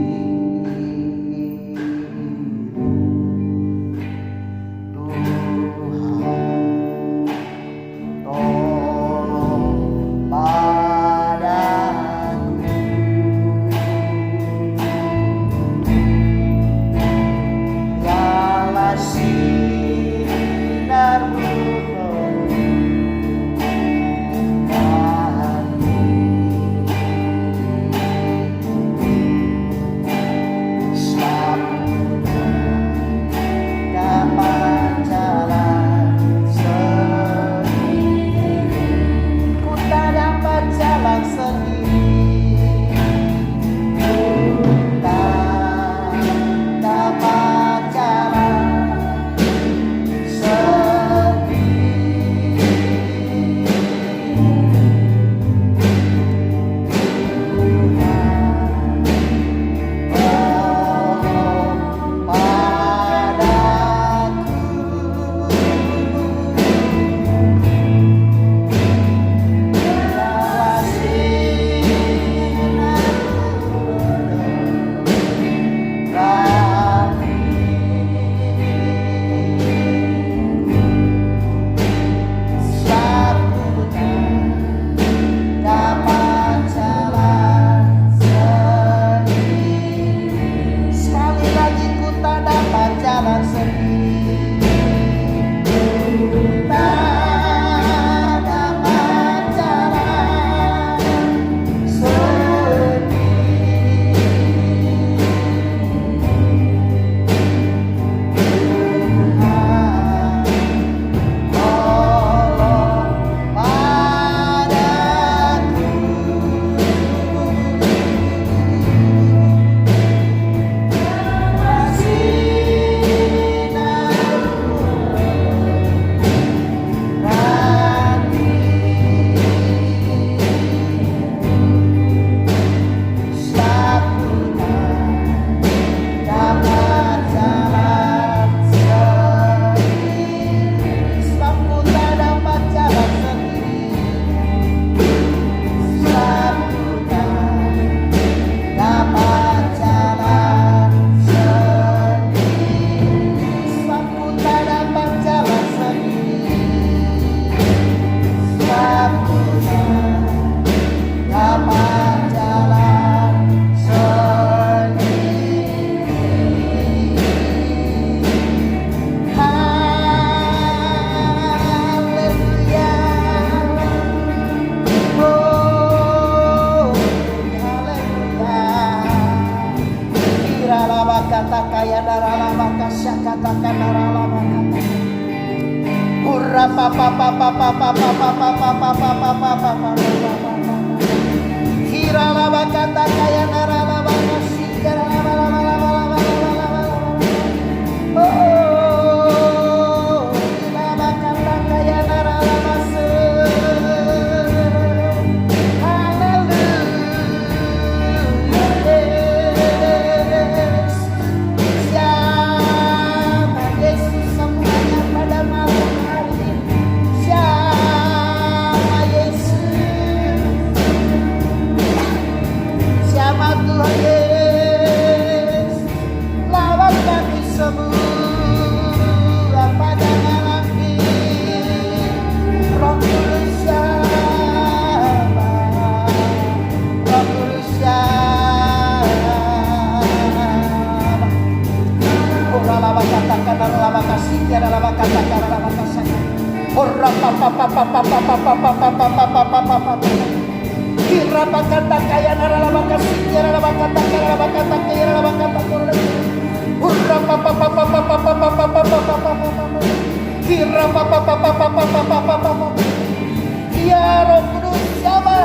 Ya Roh Kudus, siapa?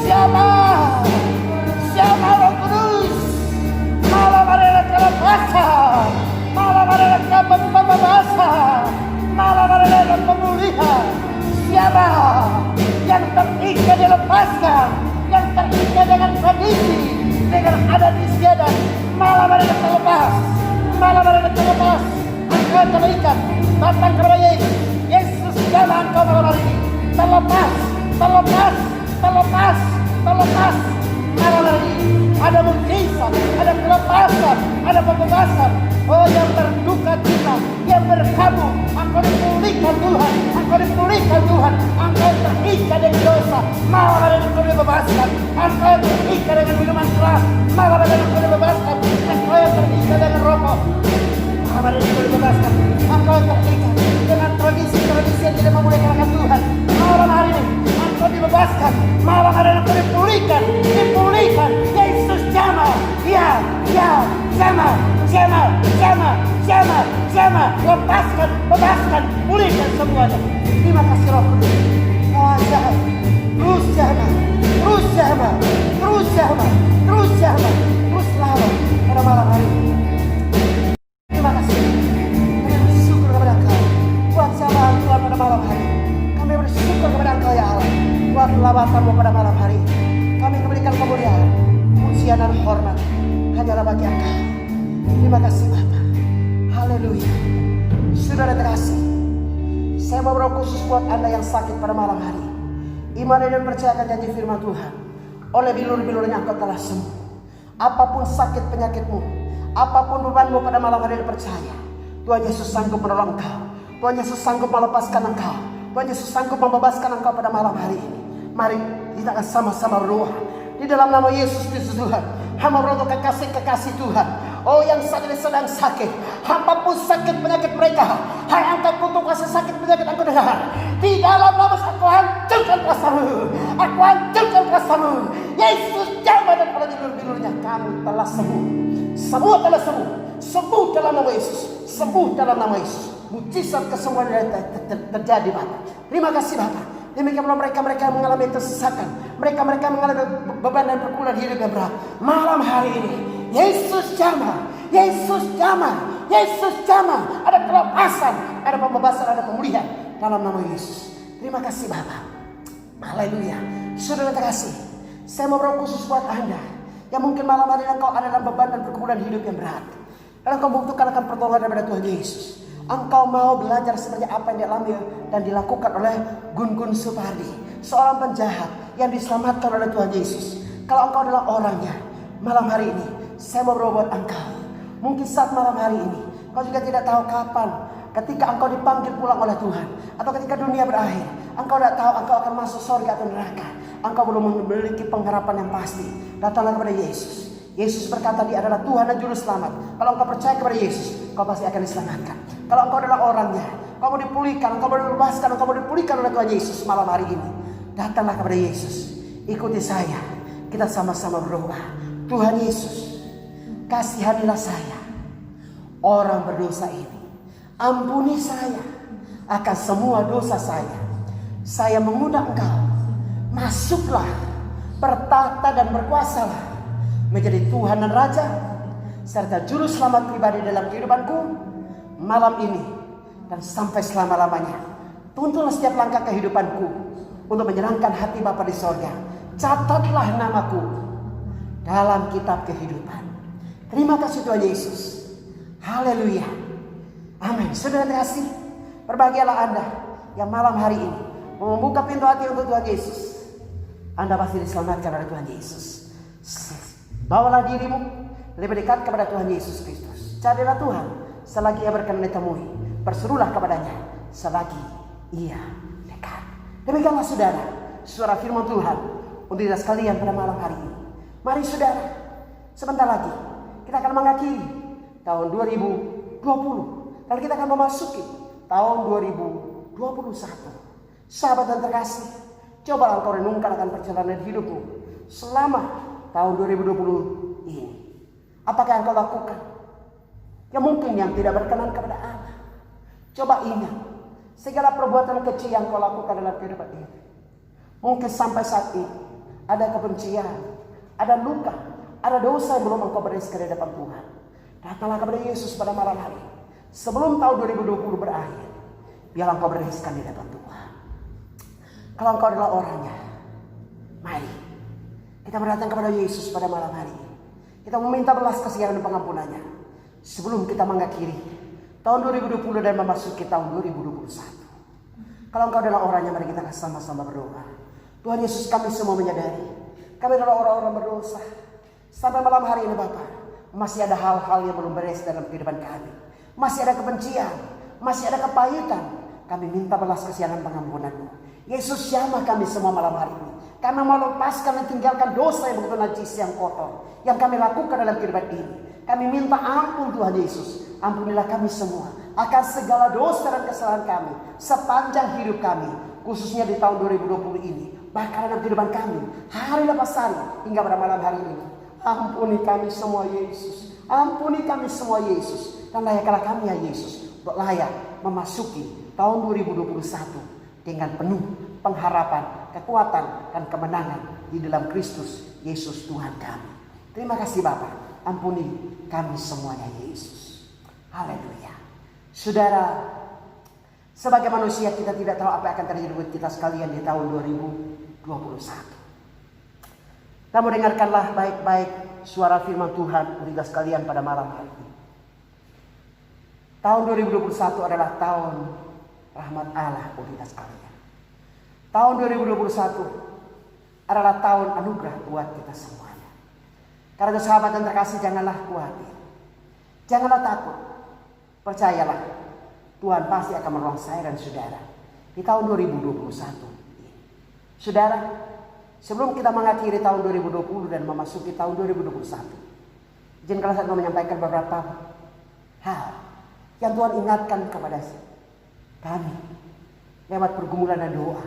Siapa? Siapa Roh Kudus? Malam adalah kelepaskan, malam adalah pembebasan, malam adalah pemulihan. Siapa yang terikat dilepaskan, yang terikat dengan tradisi, dengan adat istiadat, malam adalah ada pembebasan. Oh, yang berduka cita, yang berkabung, Engkau dipulihkan Tuhan, Engkau dipulihkan Tuhan. Engkau terikat dengan dosa, malam hari ini Engkau dibebaskan. Engkau terikat dengan minuman keras, malam hari ini Engkau dibebaskan. Engkau yang terikat dengan rokok, malam hari ini Engkau dibebaskan. Engkau yang terikat dengan tradisi-tradisi yang tidak memuliakan Tuhan, malam hari ini Engkau dibebaskan. Malam hari ini Engkau dipulihkan, dipulihkan. Yesus jamah, ya, jamah, jamah, jamah, jamah, jamah. Lepaskan, bebaskan, pulihkan semuanya. Terima kasih Roh Kudus. Oh, jamah, terus jamah, terus jamah, terus jamah, terus jamah, terus lawan pada malam hari ini. Terima kasih. Kami bersyukur kepada Engkau buat jamah Tuhan pada malam hari. Kami bersyukur kepada Engkau ya Allah buat lawatan-Mu pada malam hari. Kami memberikan kemuliaan, pujian dan hormat hanyalah bagi Engkau. Terima kasih Bapa. Haleluya. Saudara terkasih, saya mau berdoa khusus buat Anda yang sakit pada malam hari. Iman dan percayakan janji firman Tuhan. Oleh bilur-bilurnya Engkau telah sembuh. Apapun sakit penyakitmu, apapun bebanmu pada malam hari ini, percaya Tuhan Yesus sanggup menolong engkau. Tuhan Yesus sanggup melepaskan engkau. Tuhan Yesus sanggup membebaskan engkau pada malam hari ini. Mari kita akan sama-sama berdoa di dalam nama Yesus Kristus Tuhan. Hamba berdoa kekasih-kekasih Tuhan. Oh, yang saat ini sedang sakit, apapun sakit penyakit mereka, hai angkat kutuk kuasa sakit penyakit Engkau dengar. Di dalam nama Aku hancurkan kuasa-Mu, Aku hancurkan kuasa-Mu. Yesus jamah dan pada bilur-bilurnya kami telah sembuh. Semua telah sembuh. Sembuh dalam nama Yesus. Sembuh dalam nama Yesus. Mujizat kesembuhan terjadi Bapak. Terima kasih Bapak. Demikian pula mereka-mereka yang mengalami kesesakan, mereka-mereka yang mengalami beban dan pergumulan hidup yang berat. Malam hari ini Yesus jamah, Yesus jamah, Yesus jamah. Ada kelepasan, ada pembebasan, ada pemulihan dalam nama Yesus. Terima kasih Bapak. Haleluya. Saudara terkasih, saya mau berdoa khusus buat Anda yang mungkin malam hari engkau ada dalam beban dan pergumulan hidup yang berat, dan engkau membutuhkan akan pertolongan daripada Tuhan Yesus. Engkau mau belajar seperti apa yang dialami dan dilakukan oleh Gun Supardi, seorang penjahat yang diselamatkan oleh Tuhan Yesus. Kalau engkau adalah orangnya, malam hari ini saya mau berdoa buat engkau. Mungkin saat malam hari ini kau juga tidak tahu kapan, ketika engkau dipanggil pulang oleh Tuhan, atau ketika dunia berakhir, engkau tidak tahu engkau akan masuk surga atau neraka. Engkau belum memiliki pengharapan yang pasti. Datanglah kepada Yesus. Yesus berkata Dia adalah Tuhan dan Juru Selamat. Kalau engkau percaya kepada Yesus, kau pasti akan diselamatkan. Kalau engkau adalah orangnya, kau mau dipulihkan, engkau mau dibebaskan, engkau mau dipulihkan oleh Tuhan Yesus malam hari ini, datanglah kepada Yesus. Ikuti saya. Kita sama-sama berdoa. Tuhan Yesus, kasihanilah saya, orang berdosa ini. Ampuni saya akan semua dosa saya. Saya mengundang Engkau, masuklah, bertata dan berkuasalah menjadi Tuhan dan Raja serta Juru Selamat pribadi dalam kehidupanku malam ini dan sampai selama-lamanya. Tuntunlah setiap langkah kehidupanku untuk menyenangkan hati Bapa di sorga. Catatlah namaku dalam kitab kehidupan. Terima kasih Tuhan Yesus. Haleluya. Amin. Saudara terkasih, berbahagialah Anda yang malam hari ini membuka pintu hati untuk Tuhan Yesus. Anda pasti diselamatkan oleh Tuhan Yesus. Bawalah dirimu lebih dekat kepada Tuhan Yesus Kristus. Carilah Tuhan selagi Ia berkenan ditemui. Berserulah kepadanya selagi Ia dekat. Demikianlah saudara, suara firman Tuhan untuk kita sekalian pada malam hari ini. Mari saudara, sebentar lagi kita akan mengakhiri tahun 2020 dan kita akan memasuki tahun 2021. Sahabat dan terkasih, coba engkau renungkan akan perjalanan hidupmu selama tahun 2020 ini. Apakah yang kau lakukan yang mungkin yang tidak berkenan kepada Allah? Coba ingat segala perbuatan kecil yang kau lakukan dalam kehidupan ini. Mungkin sampai saat ini ada kebencian, ada luka, ada dosa yang belum engkau bereskan di depan Tuhan. Datanglah kepada Yesus pada malam hari sebelum tahun 2020 berakhir. Biar engkau bereskan di depan Tuhan. Kalau engkau adalah orangnya, mari kita berdatang kepada Yesus pada malam hari ini. Kita meminta belas kasihan dan pengampunannya sebelum kita mengakhiri tahun 2020 dan memasuki tahun 2021. Kalau engkau adalah orangnya, mari kita sama-sama berdoa. Tuhan Yesus, kami semua menyadari kami adalah orang-orang berdosa. Sampai malam hari ini Bapa, masih ada hal-hal yang belum beres dalam kehidupan kami. Masih ada kebencian, masih ada kepahitan. Kami minta belas kasihan dan pengampunan-Mu. Yesus, jamah kami semua malam hari ini. Kami mau lepaskan dan tinggalkan dosa yang begitu najis, yang kotor, yang kami lakukan dalam kehidupan ini. Kami minta ampun Tuhan Yesus. Ampunilah kami semua akan segala dosa dan kesalahan kami sepanjang hidup kami, khususnya di tahun 2020 ini. Bahkan dalam kehidupan kami, hari lepas hari hingga pada malam hari ini. Ampuni kami semua Yesus. Ampuni kami semua Yesus. Dan layaklah kami ya Yesus, layak memasuki tahun 2021 dengan penuh pengharapan, kekuatan, dan kemenangan di dalam Kristus Yesus Tuhan kami. Terima kasih Bapa. Ampuni kami semuanya Yesus. Haleluya. Saudara, sebagai manusia kita tidak tahu apa yang akan terjadi buat kita sekalian di tahun 2021. Namun dengarkanlah baik-baik suara firman Tuhan untuk kita sekalian pada malam hari ini. Tahun 2021 adalah tahun rahmat Allah untuk kita sekalian. Tahun 2021 adalah tahun anugerah buat kita semuanya. Karena sahabat dan terkasih, janganlah khawatir. Janganlah takut. Percayalah, Tuhan pasti akan menolong saya dan saudara di tahun 2021. Saudara, sebelum kita mengakhiri tahun 2020 dan memasuki tahun 2021, izinkanlah saya menyampaikan beberapa hal yang Tuhan ingatkan kepada kami lewat pergumulan dan doa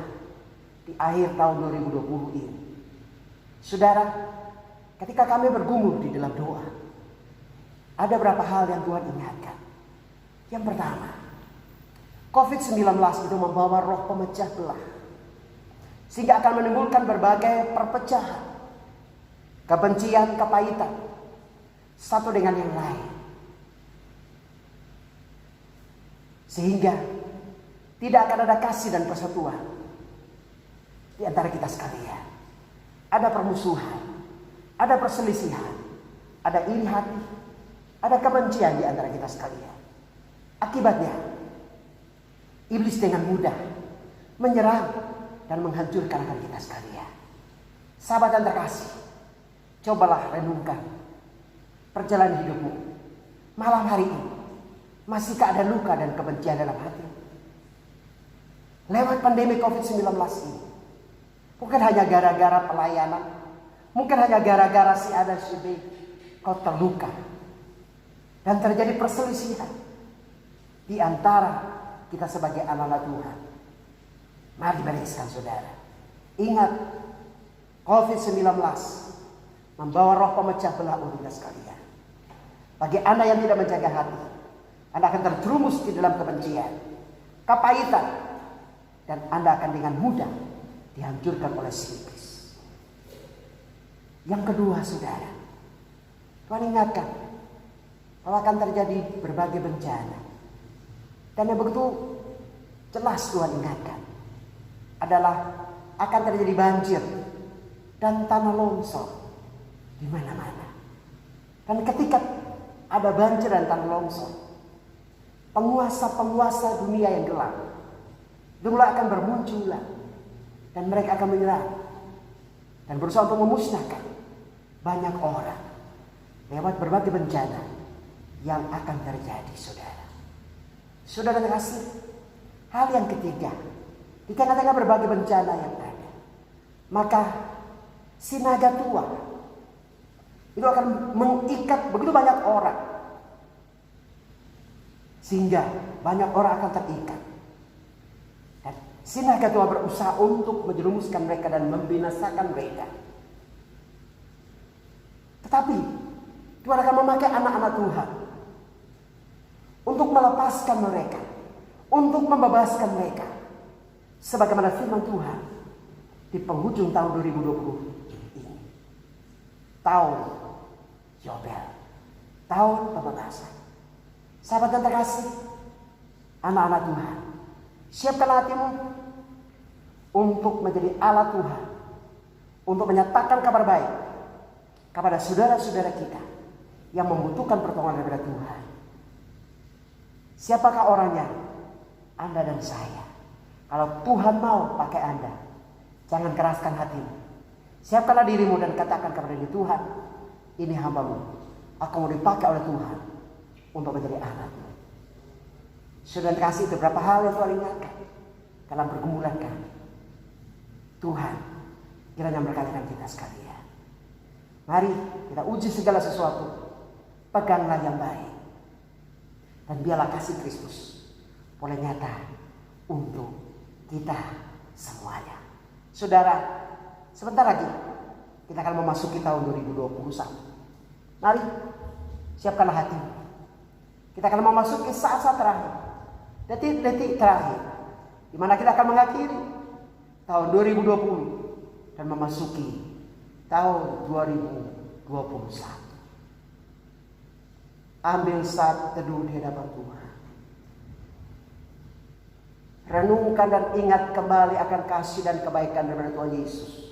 di akhir tahun 2020 ini. Saudara, ketika kami bergumul di dalam doa, ada beberapa hal yang Tuhan ingatkan. Yang pertama, COVID-19 itu membawa roh pemecah belah, sehingga akan menimbulkan berbagai perpecahan, kebencian, kepahitan satu dengan yang lain. Sehingga tidak akan ada kasih dan persatuan di antara kita sekalian. Ada permusuhan, ada perselisihan, ada iri hati, ada kebencian di antara kita sekalian. Akibatnya, iblis dengan mudah menyerang dan menghancurkan akan kita sekalian. Sahabat dan terkasih, cobalah renungkan perjalanan hidupmu malam hari ini. Masihkah ada luka dan kebencian dalam hati? Lewat pandemi COVID-19 ini, bukan hanya gara-gara pelayanan, mungkin hanya gara-gara si A dan si B, kau terluka dan terjadi perselisihan di antara kita sebagai anak-anak Tuhan. Mari bereskan saudara. Ingat, COVID-19 membawa roh pemecah belah untuk kita sekalian. Bagi Anda yang tidak menjaga hati, Anda akan terjerumus di dalam kebencian, kepahitan, dan Anda akan dengan mudah dihancurkan oleh si iblis. Yang kedua saudara, Tuhan ingatkan bahwa akan terjadi berbagai bencana. Dan yang begitu jelas Tuhan ingatkan adalah akan terjadi banjir dan tanah longsor di mana-mana. Dan ketika ada banjir dan tanah longsor, penguasa-penguasa dunia yang gelap mulai akan bermunculan, dan mereka akan menyerang dan berusaha untuk memusnahkan banyak orang lewat berbagai bencana yang akan terjadi saudara. Saudara terkasih, hal yang ketiga, di tengah-tengah berbagai bencana yang ada, maka si naga tua itu akan mengikat begitu banyak orang, sehingga banyak orang akan terikat. Dan si naga tua berusaha untuk menjerumuskan mereka dan membinasakan mereka. Tetapi Tuhan akan memakai anak-anak Tuhan untuk melepaskan mereka, untuk membebaskan mereka. Sebagaimana firman Tuhan di penghujung tahun 2020 ini. Tahun Yobel, tahun pembebasan. Sahabat dan terkasih, anak-anak Tuhan, siapkan hatimu untuk menjadi alat Tuhan, untuk menyatakan kabar baik kepada saudara-saudara kita yang membutuhkan pertolongan daripada Tuhan. Siapakah orangnya? Anda dan saya. Kalau Tuhan mau pakai Anda, jangan keraskan hatimu. Siapkanlah dirimu dan katakan kepada Tuhan, ini hamba-Mu. Aku mau dipakai oleh Tuhan untuk menjadi anak. Sudah kasih itu berapa hal yang Tuhan ingatkan dalam pergumulan kami. Tuhan kiranya memberkati kita sekalian. Mari kita uji segala sesuatu. Peganglah yang baik. Dan biarlah kasih Kristus boleh nyata untuk kita semuanya. Saudara, sebentar lagi kita akan memasuki tahun 2021. Mari siapkanlah hati. Kita akan memasuki saat-saat terakhir, detik-detik terakhir, di mana kita akan mengakhiri tahun 2020 dan memasuki tahun 2021. Ambil saat teduh di hadapan Tuhan. Renungkan dan ingat kembali akan kasih dan kebaikan daripada Tuhan Yesus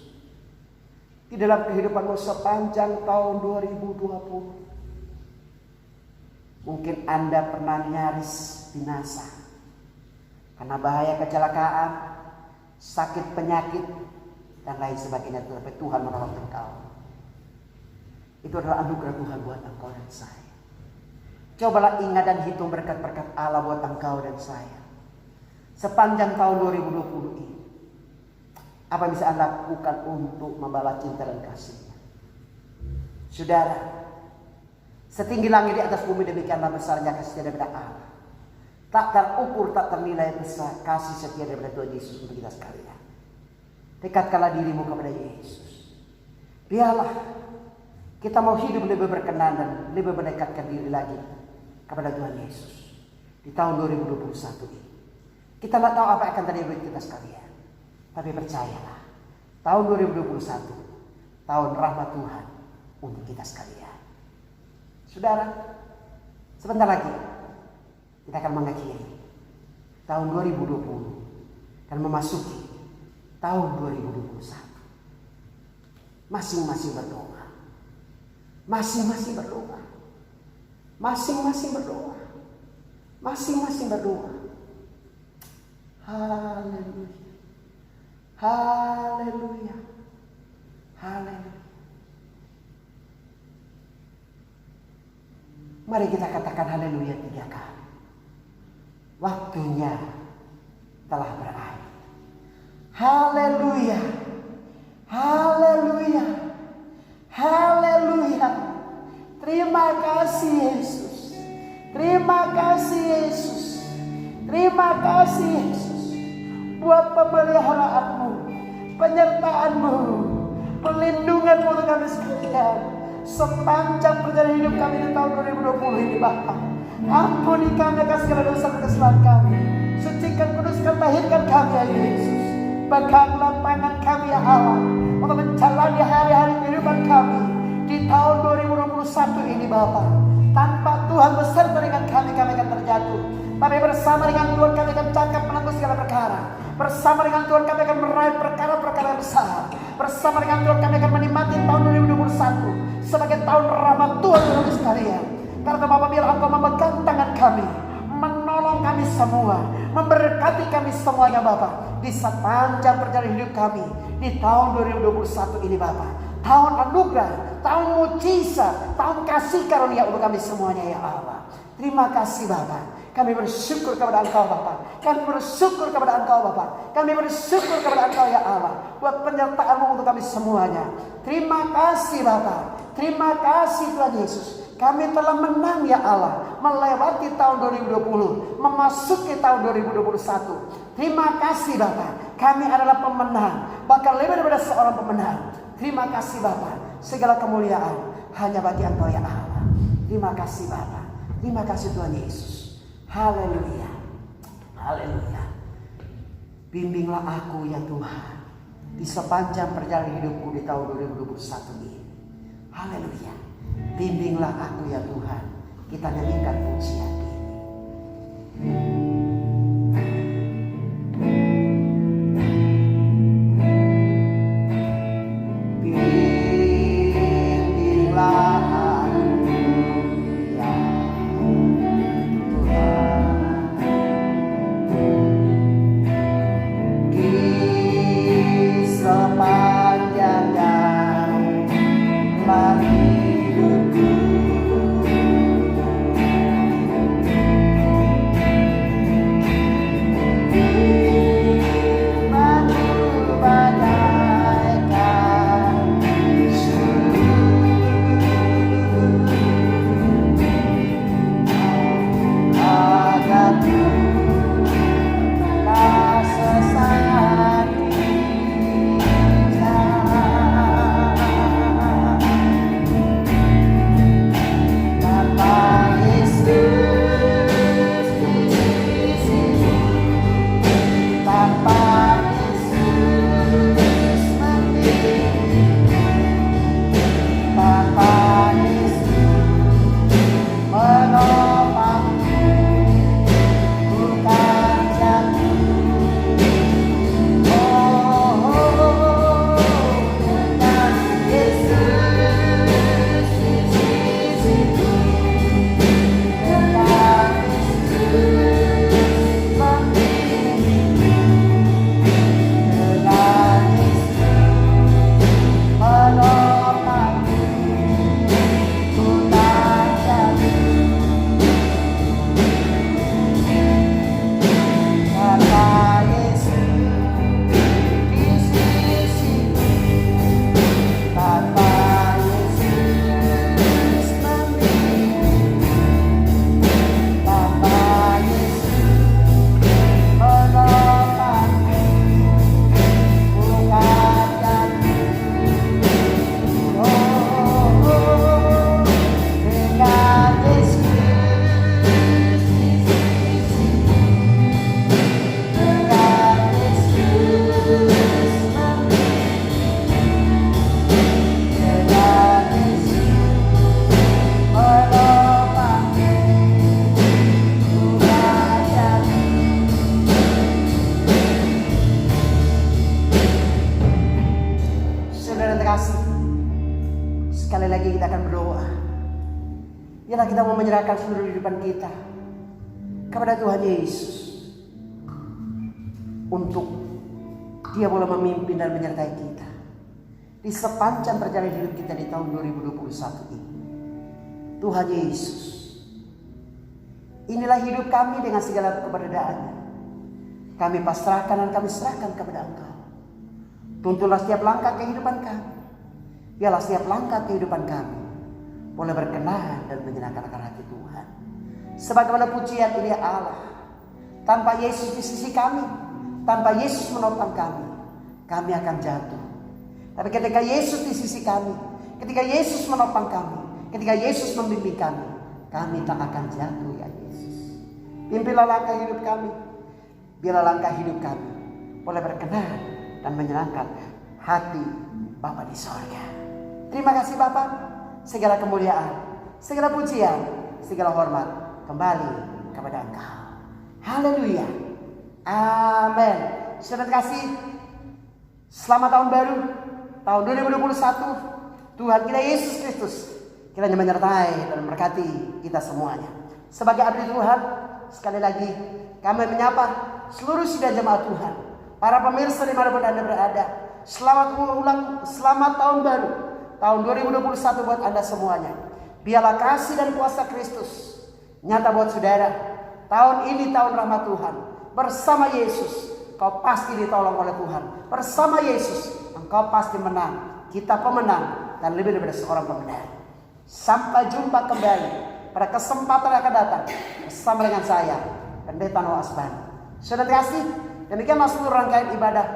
di dalam kehidupanmu sepanjang tahun 2020. Mungkin Anda pernah nyaris binasa karena bahaya kecelakaan, sakit penyakit, dan lain sebagainya. Tetapi Tuhan menolong engkau. Itu adalah anugerah Tuhan buat engkau dan saya. Cobalah ingat dan hitung berkat-berkat Allah buat engkau dan saya sepanjang tahun 2020 ini. Apa yang bisa Anda lakukan untuk membalas cinta dan kasih-Nya? Saudara, setinggi langit di atas bumi demikianlah besarnya kasih daripada Allah. Tak terukur, tak ternilai besar kasih setia daripada Tuhan Yesus untuk kita sekalian. Dekatkanlah dirimu kepada Yesus. Biarlah kita mau hidup lebih berkenan dan lebih mendekatkan diri lagi kepada Tuhan Yesus di tahun 2021 ini. Kita tidak tahu apa yang akan terjadi bagi kita sekalian. Tapi percayalah, tahun 2021 tahun rahmat Tuhan untuk kita sekalian. Saudara, sebentar lagi kita akan mengakhiri tahun 2020 dan memasuki tahun 2021. Masing-masing berdoa. Masing-masing berdoa. Masing-masing berdoa. Masing-masing berdoa. Haleluya. Haleluya. Haleluya. Mari kita katakan haleluya 3 kali. Waktunya telah berakhir. Haleluya. Haleluya. Haleluya. Terima kasih Yesus. Terima kasih Yesus. Terima kasih Yesus buat pemeliharaanmu, penyertaanmu, perlindunganmu untuk kami sekalian sepanjang perjalanan hidup kami di tahun 2020 ini Bapa. Ampuni kami akan segala dosa dan kesalahan kami. Sucikan, kuduskan, tahirkan kami ya Yesus. Peganglah tangan kami ya Allah untuk menjalani hari-hari kehidupan kami di tahun 2021 ini Bapa. Tanpa Tuhan beserta dengan kami akan terjatuh. Tapi bersama dengan Tuhan kami akan cakap menanggung segala perkara. Bersama dengan Tuhan kami akan meraih perkara-perkara yang besar. Bersama dengan Tuhan kami akan menikmati tahun 2021 sebagai tahun rahmat Tuhan kami sekalian. Karena Bapa, bila Engkau memegang tangan kami, menolong kami semua, memberkati kami semuanya Bapa, di sepanjang perjalanan hidup kami di tahun 2021 ini Bapa. Tahun anugerah, tahun mujizat, tahun kasih karunia untuk kami semuanya ya Allah. Terima kasih Bapa. Kami bersyukur kepada Engkau Bapa. Kami bersyukur kepada Engkau Bapa. Kami bersyukur kepada Engkau ya Allah buat penyertaan-Mu untuk kami semuanya. Terima kasih Bapa. Terima kasih Tuhan Yesus. Kami telah menang ya Allah, melewati tahun 2020, memasuki tahun 2021. Terima kasih Bapa. Kami adalah pemenang, bahkan lebih daripada seorang pemenang. Terima kasih Bapa. Segala kemuliaan hanya bagi Engkau ya Allah. Terima kasih Bapa. Terima kasih Tuhan Yesus. Haleluya. Haleluya. Bimbinglah aku ya Tuhan di sepanjang perjalanan hidupku di tahun 2021 ini. Haleluya. Bimbinglah aku ya Tuhan. Kita nyanyikan pujian ini. Sepanjang yang hidupku Biarlah kita mau menyerahkan seluruh kehidupan kita kepada Tuhan Yesus, untuk Dia boleh memimpin dan menyertai kita di sepanjang perjalanan hidup kita di tahun 2021 ini. Tuhan Yesus, inilah hidup kami dengan segala keberadaannya. Kami pasrahkan dan kami serahkan kepada Engkau. Tuntunlah setiap langkah kehidupan kami. Biarlah setiap langkah kehidupan kami boleh berkenan dan menyenangkan akan hati Tuhan. Sebagaimana pujian ini Allah, tanpa Yesus di sisi kami, tanpa Yesus menopang kami, kami akan jatuh. Tapi ketika Yesus di sisi kami, ketika Yesus menopang kami, ketika Yesus membimbing kami tak akan jatuh ya Yesus. Pimpinlah langkah hidup kami. Biarlah langkah hidup kami boleh berkenan dan menyenangkan hati Bapa di sorga. Terima kasih Bapa. Segala kemuliaan, segala pujian, segala hormat kembali kepada Engkau. Haleluya. Amin. Saudara kasih, selamat tahun baru, tahun 2021. Tuhan kita Yesus Kristus kiranya menyertai dan memberkati kita semuanya. Sebagai abdi Tuhan, sekali lagi kami menyapa seluruh sidang jemaat Tuhan, para pemirsa dimanapun Anda berada. Selamat tahun baru, tahun 2021 buat Anda semuanya. Biarlah kasih dan kuasa Kristus nyata buat saudara. Tahun ini tahun rahmat Tuhan. Bersama Yesus kau pasti ditolong oleh Tuhan. Bersama Yesus engkau pasti menang. Kita pemenang dan lebih daripada seorang pemenang. Sampai jumpa kembali pada kesempatan yang akan datang bersama dengan saya, Pendeta Noah Asban. Saudara kasih, demikianlah seluruh rangkaian ibadah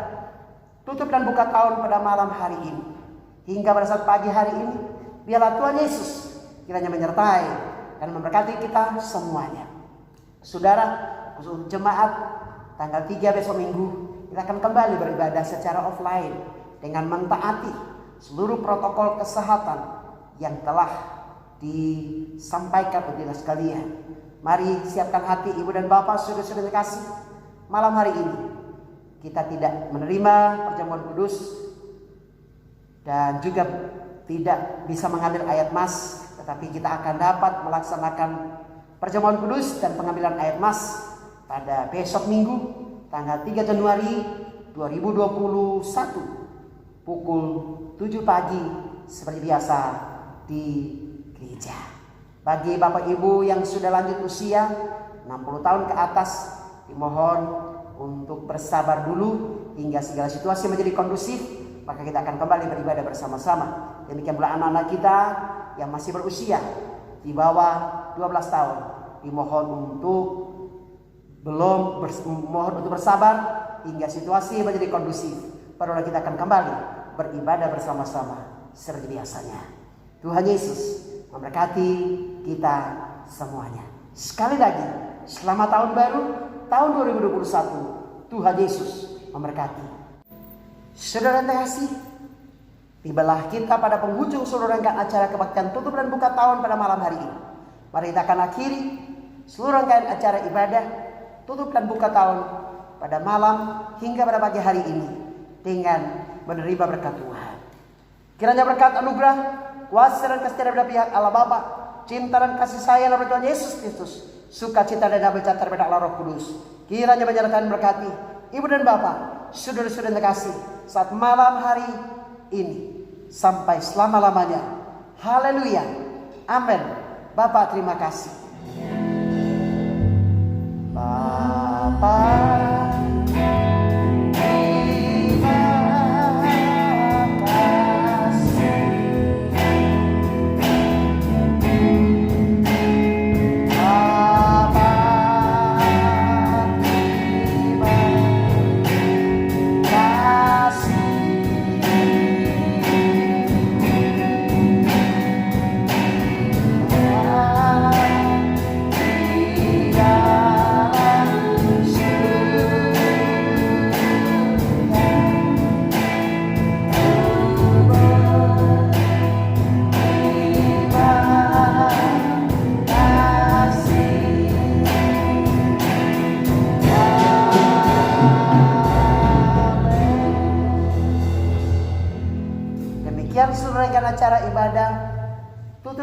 tutup dan buka tahun pada malam hari ini. Hingga pada saat pagi hari ini, biarlah Tuhan Yesus kiranya menyertai dan memberkati kita semuanya. Saudara, khusus jemaat tanggal 3 besok minggu, kita akan kembali beribadah secara offline dengan mentaati seluruh protokol kesehatan yang telah disampaikan oleh kita sekalian. Mari siapkan hati ibu dan bapak, saudara-saudara kasih. Malam hari ini kita tidak menerima perjamuan kudus dan juga tidak bisa mengambil ayat mas, tetapi kita akan dapat melaksanakan perjamuan kudus dan pengambilan ayat mas pada besok minggu tanggal 3 Januari 2021 pukul 7 pagi seperti biasa di gereja. Bagi Bapak Ibu yang sudah lanjut usia 60 tahun ke atas, dimohon untuk bersabar dulu hingga segala situasi menjadi kondusif, maka kita akan kembali beribadah bersama-sama. Demikian pula anak-anak kita yang masih berusia di bawah 12 tahun, dimohon untuk bersabar hingga situasi menjadi kondusif. Barulah kita akan kembali beribadah bersama-sama seperti biasanya. Tuhan Yesus memberkati kita semuanya. Sekali lagi, selamat tahun baru, tahun 2021. Tuhan Yesus memberkati. Saudara yang terkasih, tibalah kita pada penghujung seluruh rangkaian acara kebaktian tutup dan buka tahun pada malam hari ini. Mari kita akan akhiri seluruh rangkaian acara ibadah tutup dan buka tahun pada malam hingga pada pagi hari ini dengan menerima berkat Tuhan. Kiranya berkat anugerah, kuasa dan kasih daripada pihak Allah Bapa, cinta dan kasih sayang dari Tuhan Yesus Kristus, sukacita dan damai sejahtera daripada Allah Roh Kudus, kiranya menyertai dan berkati ibu dan bapak, saudara-saudara yang terkasih saat malam hari ini sampai selama-lamanya. Haleluya. Amin. Bapak terima kasih. Bapak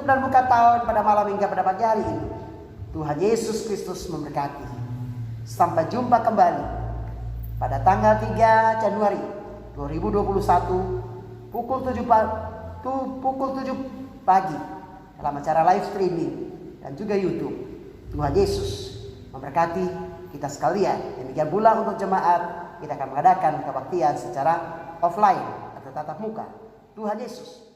tutup dan buka tahun pada malam hingga pada pagi hari ini. Tuhan Yesus Kristus memberkati. Sampai jumpa kembali pada tanggal 3 Januari 2021 pukul 7 pagi dalam acara live streaming dan juga YouTube. Tuhan Yesus memberkati kita sekalian. Demikian pula untuk jemaat, kita akan mengadakan kebaktian secara offline atau tatap muka. Tuhan Yesus